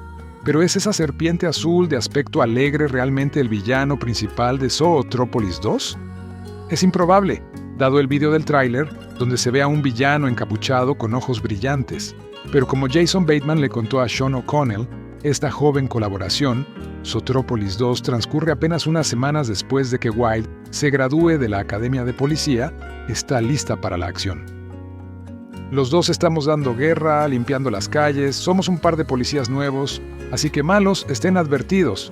¿Pero es esa serpiente azul de aspecto alegre realmente el villano principal de Zootropolis 2? Es improbable, dado el video del tráiler, donde se ve a un villano encapuchado con ojos brillantes. Pero como Jason Bateman le contó a Sean O'Connell, esta joven colaboración, Zootropolis 2 transcurre apenas unas semanas después de que Wilde se gradúe de la Academia de Policía, está lista para la acción. Los dos estamos dando guerra, limpiando las calles, somos un par de policías nuevos, así que malos estén advertidos.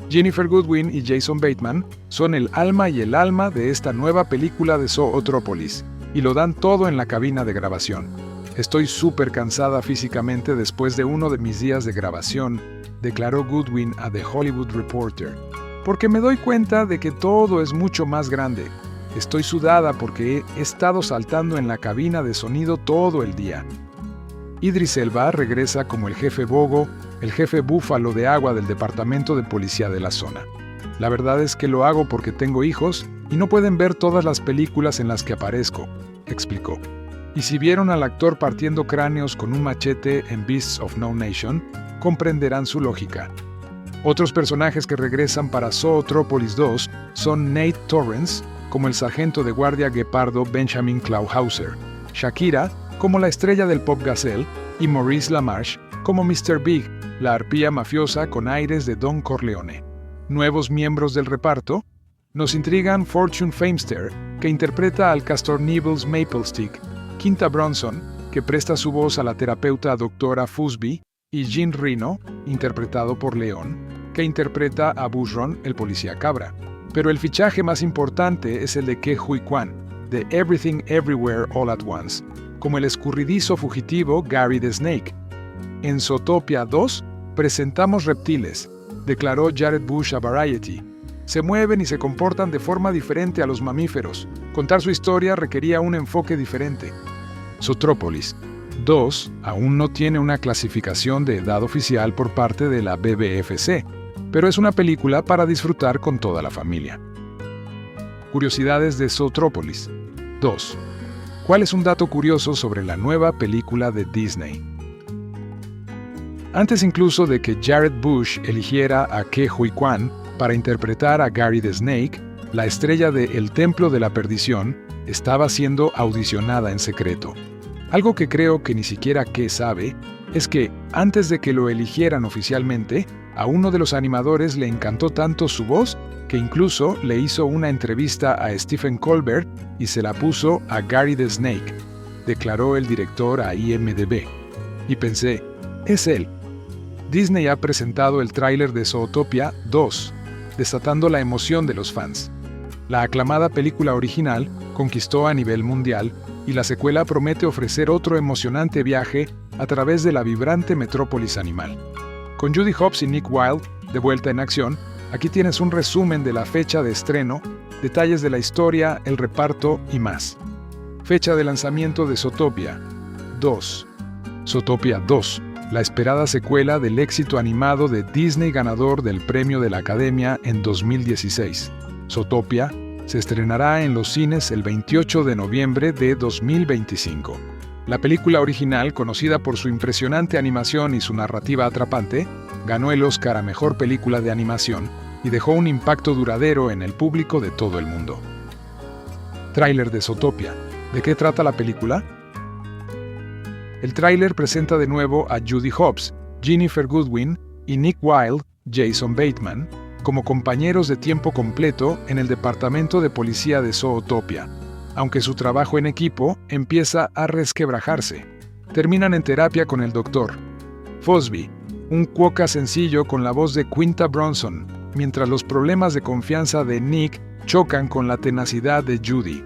Ginnifer Goodwin y Jason Bateman son el alma y el alma de esta nueva película de Zootropolis, y lo dan todo en la cabina de grabación. Estoy súper cansada físicamente después de uno de mis días de grabación, declaró Goodwin a The Hollywood Reporter, porque me doy cuenta de que todo es mucho más grande. Estoy sudada porque he estado saltando en la cabina de sonido todo el día. Idris Elba regresa como el jefe Bogo, el jefe búfalo de agua del departamento de policía de la zona. La verdad es que lo hago porque tengo hijos y no pueden ver todas las películas en las que aparezco, explicó. Y si vieron al actor partiendo cráneos con un machete en Beasts of No Nation, comprenderán su lógica. Otros personajes que regresan para Zootropolis 2 son Nate Torrance, como el sargento de guardia guepardo Benjamin Clauhauser, Shakira, como la estrella del pop gazelle, y Maurice LaMarche, como Mr. Big, la arpía mafiosa con aires de Don Corleone. Nuevos miembros del reparto nos intrigan Fortune Feimster, que interpreta al Castor Nibbles Maplestick, Quinta Brunson, que presta su voz a la terapeuta Dra. Fusby, y Jean Reno, interpretado por León, que interpreta a Bushron, el policía cabra. Pero el fichaje más importante es el de Ke Huy Quan, de Everything Everywhere All at Once, como el escurridizo fugitivo Gary the Snake. En Zootopia 2 presentamos reptiles, declaró Jared Bush a Variety. Se mueven y se comportan de forma diferente a los mamíferos. Contar su historia requería un enfoque diferente. Zootropolis 2 aún no tiene una clasificación de edad oficial por parte de la BBFC, pero es una película para disfrutar con toda la familia. Curiosidades de Zootropolis 2. ¿Cuál es un dato curioso sobre la nueva película de Disney? Antes incluso de que Jared Bush eligiera a Ke Huy Quan para interpretar a Gary the Snake, la estrella de El Templo de la Perdición estaba siendo audicionada en secreto. Algo que creo que ni siquiera Ke sabe es que, antes de que lo eligieran oficialmente, a uno de los animadores le encantó tanto su voz que incluso le hizo una entrevista a Stephen Colbert y se la puso a Gary the Snake, declaró el director a IMDb. Y pensé, es él. Disney ha presentado el tráiler de Zootopia 2, desatando la emoción de los fans. La aclamada película original conquistó a nivel mundial y la secuela promete ofrecer otro emocionante viaje a través de la vibrante metrópolis animal. Con Judy Hopps y Nick Wilde de vuelta en acción, aquí tienes un resumen de la fecha de estreno, detalles de la historia, el reparto y más. Fecha de lanzamiento de Zootopia 2. Zootopia 2, la esperada secuela del éxito animado de Disney ganador del Premio de la Academia en 2016. Zootopia se estrenará en los cines el 28 de noviembre de 2025. La película original, conocida por su impresionante animación y su narrativa atrapante, ganó el Oscar a Mejor Película de Animación y dejó un impacto duradero en el público de todo el mundo. Tráiler de Zootopia. ¿De qué trata la película? El tráiler presenta de nuevo a Judy Hopps, Ginnifer Goodwin y Nick Wilde, Jason Bateman, como compañeros de tiempo completo en el departamento de policía de Zootopia, aunque su trabajo en equipo empieza a resquebrajarse. Terminan en terapia con el Dr. Fusby, un cuoca sencillo con la voz de Quinta Brunson, mientras los problemas de confianza de Nick chocan con la tenacidad de Judy.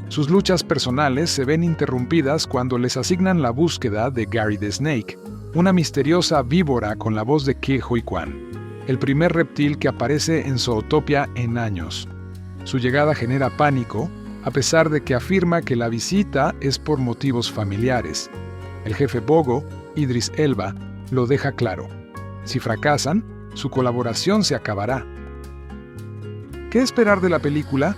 Sus luchas personales se ven interrumpidas cuando les asignan la búsqueda de Gary the Snake, una misteriosa víbora con la voz de Ke Huy Quan, el primer reptil que aparece en Zootopia en años. Su llegada genera pánico, a pesar de que afirma que la visita es por motivos familiares. El jefe Bogo, Idris Elba, lo deja claro. Si fracasan, su colaboración se acabará. ¿Qué esperar de la película?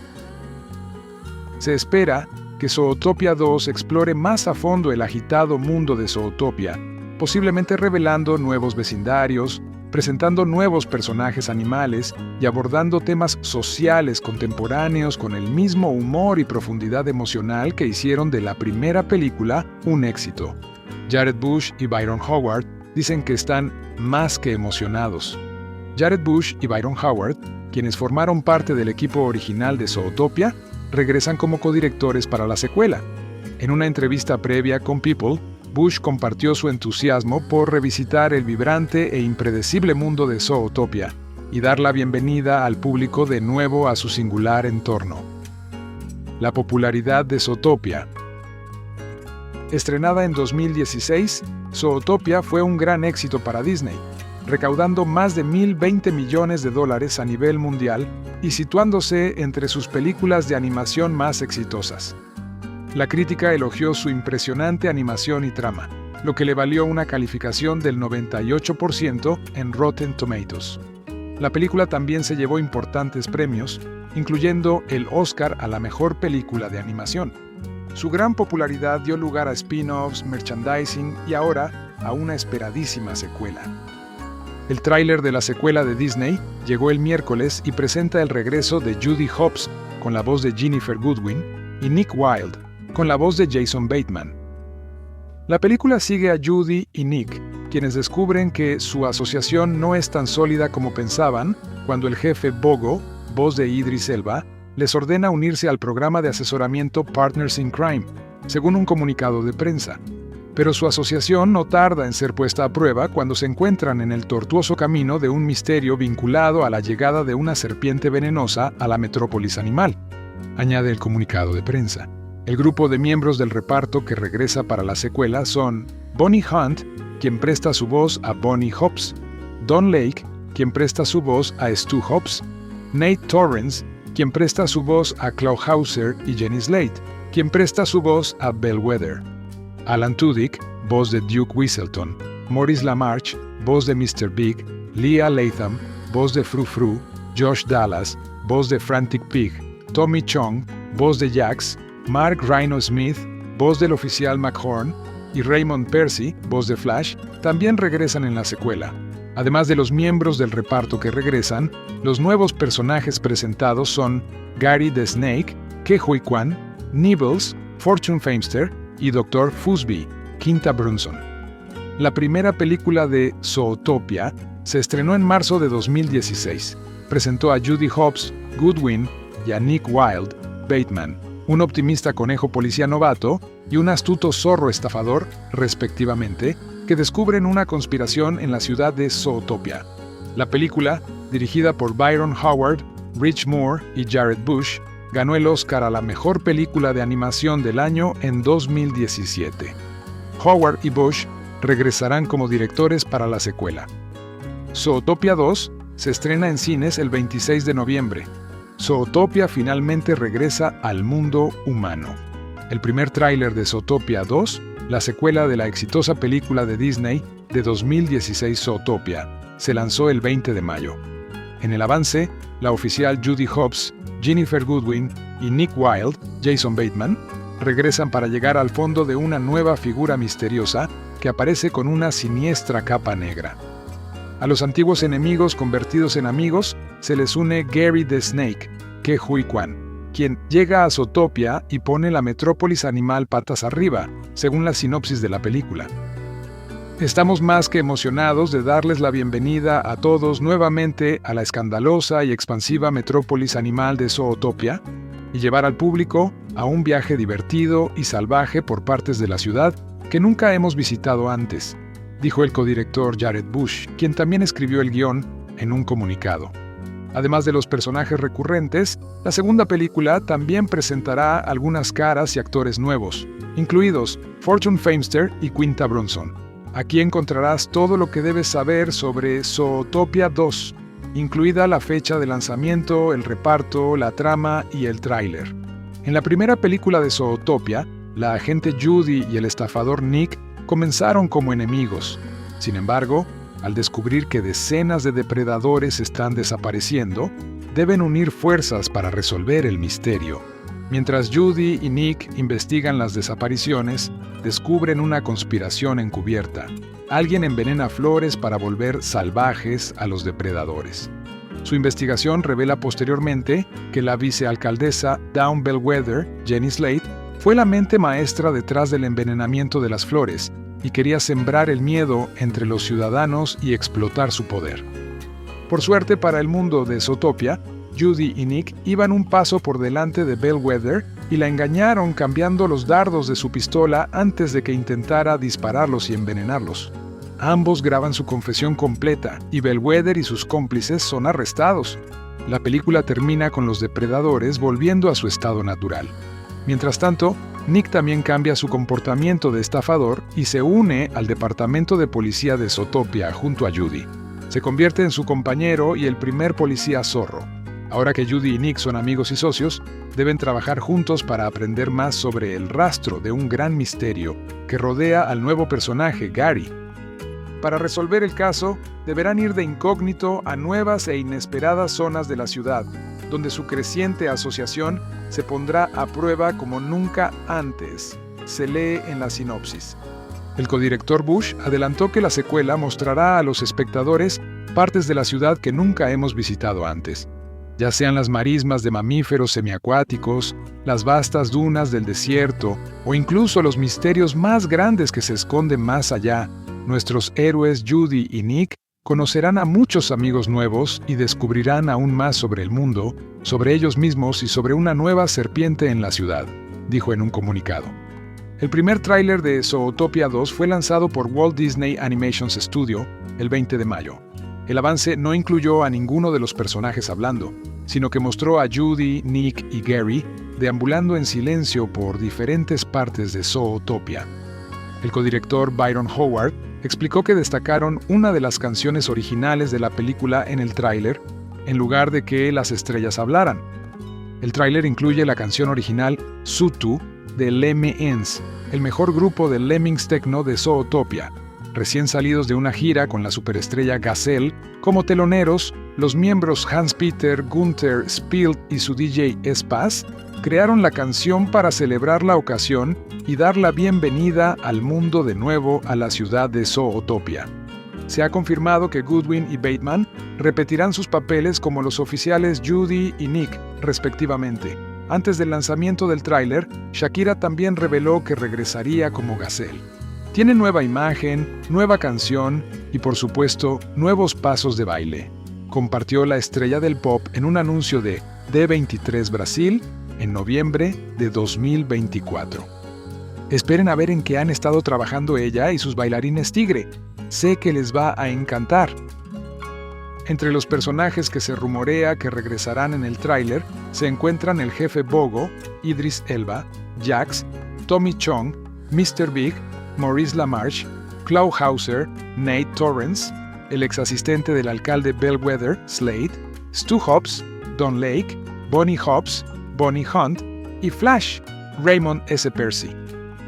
Se espera que Zootopia 2 explore más a fondo el agitado mundo de Zootopia, posiblemente revelando nuevos vecindarios, presentando nuevos personajes animales y abordando temas sociales contemporáneos con el mismo humor y profundidad emocional que hicieron de la primera película un éxito. Jared Bush y Byron Howard dicen que están más que emocionados. Jared Bush y Byron Howard, quienes formaron parte del equipo original de Zootopia, regresan como codirectores para la secuela. En una entrevista previa con People, Bush compartió su entusiasmo por revisitar el vibrante e impredecible mundo de Zootopia y dar la bienvenida al público de nuevo a su singular entorno. La popularidad de Zootopia. Estrenada en 2016, Zootopia fue un gran éxito para Disney, recaudando más de $1,020 millones a nivel mundial y situándose entre sus películas de animación más exitosas. La crítica elogió su impresionante animación y trama, lo que le valió una calificación del 98% en Rotten Tomatoes. La película también se llevó importantes premios, incluyendo el Oscar a la mejor película de animación. Su gran popularidad dio lugar a spin-offs, merchandising y ahora a una esperadísima secuela. El tráiler de la secuela de Disney llegó el miércoles y presenta el regreso de Judy Hopps con la voz de Ginnifer Goodwin y Nick Wilde con la voz de Jason Bateman. La película sigue a Judy y Nick, quienes descubren que su asociación no es tan sólida como pensaban cuando el jefe Bogo, voz de Idris Elba, les ordena unirse al programa de asesoramiento Partners in Crime, según un comunicado de prensa. Pero su asociación no tarda en ser puesta a prueba cuando se encuentran en el tortuoso camino de un misterio vinculado a la llegada de una serpiente venenosa a la metrópolis animal, añade el comunicado de prensa. El grupo de miembros del reparto que regresa para la secuela son Bonnie Hunt, quien presta su voz a Bonnie Hopps, Don Lake, quien presta su voz a Stu Hopps, Nate Torrence, quien presta su voz a Claude Hauser y Jenny Slate, quien presta su voz a Bellwether, Alan Tudyk, voz de Duke Weaselton, Maurice LaMarche, voz de Mr. Big, Leah Latham, voz de Frou Frou, Josh Dallas, voz de Frantic Pig, Tommy Chong, voz de Jax, Mark Rhino Smith, voz del oficial McHorn, y Raymond Percy, voz de Flash, también regresan en la secuela. Además de los miembros del reparto que regresan, los nuevos personajes presentados son Gary the Snake, Ke Huy Quan, Nibbles, Fortune Famester y Dr. Fusby, Quinta Brunson. La primera película de Zootopia se estrenó en marzo de 2016. Presentó a Judy Hopps, Goodwin y a Nick Wilde, Bateman, un optimista conejo policía novato y un astuto zorro estafador, respectivamente, que descubren una conspiración en la ciudad de Zootopia. La película, dirigida por Byron Howard, Rich Moore y Jared Bush, ganó el Oscar a la mejor película de animación del año en 2017. Howard y Bush regresarán como directores para la secuela. Zootopia 2 se estrena en cines el 26 de noviembre. Zootopia finalmente regresa al mundo humano. El primer tráiler de Zootopia 2, la secuela de la exitosa película de Disney de 2016 Zootopia, se lanzó el 20 de mayo. En el avance, la oficial Judy Hopps, Ginnifer Goodwin y Nick Wilde, Jason Bateman, regresan para llegar al fondo de una nueva figura misteriosa que aparece con una siniestra capa negra. A los antiguos enemigos convertidos en amigos se les une Gary the Snake, Ke Huy Quan, quien llega a Zootopia y pone la metrópolis animal patas arriba, según la sinopsis de la película. Estamos más que emocionados de darles la bienvenida a todos nuevamente a la escandalosa y expansiva metrópolis animal de Zootopia y llevar al público a un viaje divertido y salvaje por partes de la ciudad que nunca hemos visitado antes, dijo el codirector Jared Bush, quien también escribió el guión en un comunicado. Además de los personajes recurrentes, la segunda película también presentará algunas caras y actores nuevos, incluidos Fortune Famester y Quinta Brunson. Aquí encontrarás todo lo que debes saber sobre Zootopia 2, incluida la fecha de lanzamiento, el reparto, la trama y el tráiler. En la primera película de Zootopia, la agente Judy y el estafador Nick comenzaron como enemigos. Sin embargo, al descubrir que decenas de depredadores están desapareciendo, deben unir fuerzas para resolver el misterio. Mientras Judy y Nick investigan las desapariciones, descubren una conspiración encubierta. Alguien envenena flores para volver salvajes a los depredadores. Su investigación revela posteriormente que la vicealcaldesa Dawn Bellwether, Jenny Slate, fue la mente maestra detrás del envenenamiento de las flores y quería sembrar el miedo entre los ciudadanos y explotar su poder. Por suerte para el mundo de Zootopia, Judy y Nick iban un paso por delante de Bellwether y la engañaron cambiando los dardos de su pistola antes de que intentara dispararlos y envenenarlos. Ambos graban su confesión completa y Bellwether y sus cómplices son arrestados. La película termina con los depredadores volviendo a su estado natural. Mientras tanto, Nick también cambia su comportamiento de estafador y se une al departamento de policía de Zootopia junto a Judy. Se convierte en su compañero y el primer policía zorro. Ahora que Judy y Nick son amigos y socios, deben trabajar juntos para aprender más sobre el rastro de un gran misterio que rodea al nuevo personaje, Gary. Para resolver el caso, deberán ir de incógnito a nuevas e inesperadas zonas de la ciudad, donde su creciente asociación se pondrá a prueba como nunca antes, se lee en la sinopsis. El codirector Bush adelantó que la secuela mostrará a los espectadores partes de la ciudad que nunca hemos visitado antes, ya sean las marismas de mamíferos semiacuáticos, las vastas dunas del desierto o incluso los misterios más grandes que se esconden más allá. Nuestros héroes Judy y Nick conocerán a muchos amigos nuevos y descubrirán aún más sobre el mundo, sobre ellos mismos y sobre una nueva serpiente en la ciudad, dijo en un comunicado. El primer tráiler de Zootopia 2 fue lanzado por Walt Disney Animation Studio el 20 de mayo. El avance no incluyó a ninguno de los personajes hablando, sino que mostró a Judy, Nick y Gary deambulando en silencio por diferentes partes de Zootopia. El codirector Byron Howard explicó que destacaron una de las canciones originales de la película en el tráiler, en lugar de que las estrellas hablaran. El tráiler incluye la canción original Sutu de Lemmings, el mejor grupo de lemmings techno de Zootopia. Recién salidos de una gira con la superestrella Gazelle, como teloneros, los miembros Hans-Peter, Gunther, Spielt y su DJ Spaz crearon la canción para celebrar la ocasión y dar la bienvenida al mundo de nuevo a la ciudad de Zootopia. Se ha confirmado que Goodwin y Bateman repetirán sus papeles como los oficiales Judy y Nick, respectivamente. Antes del lanzamiento del tráiler, Shakira también reveló que regresaría como Gazelle. Tiene nueva imagen, nueva canción y, por supuesto, nuevos pasos de baile. Compartió la estrella del pop en un anuncio de D23 Brasil en noviembre de 2024. Esperen a ver en qué han estado trabajando ella y sus bailarines tigre. Sé que les va a encantar. Entre los personajes que se rumorea que regresarán en el tráiler se encuentran el jefe Bogo, Idris Elba, Jax, Tommy Chong, Mr. Big, Maurice LaMarche, Klaus Hauser, Nate Torrance, el exasistente del alcalde Bellwether, Slade, Stu Hobbs, Don Lake, Bonnie Hobbs, Bonnie Hunt y Flash, Raymond S. Percy.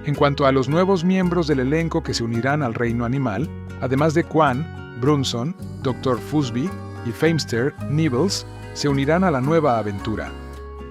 En cuanto a los nuevos miembros del elenco que se unirán al reino animal, además de Quan, Brunson, Dr. Fusby y Famester Nibbles, se unirán a la nueva aventura.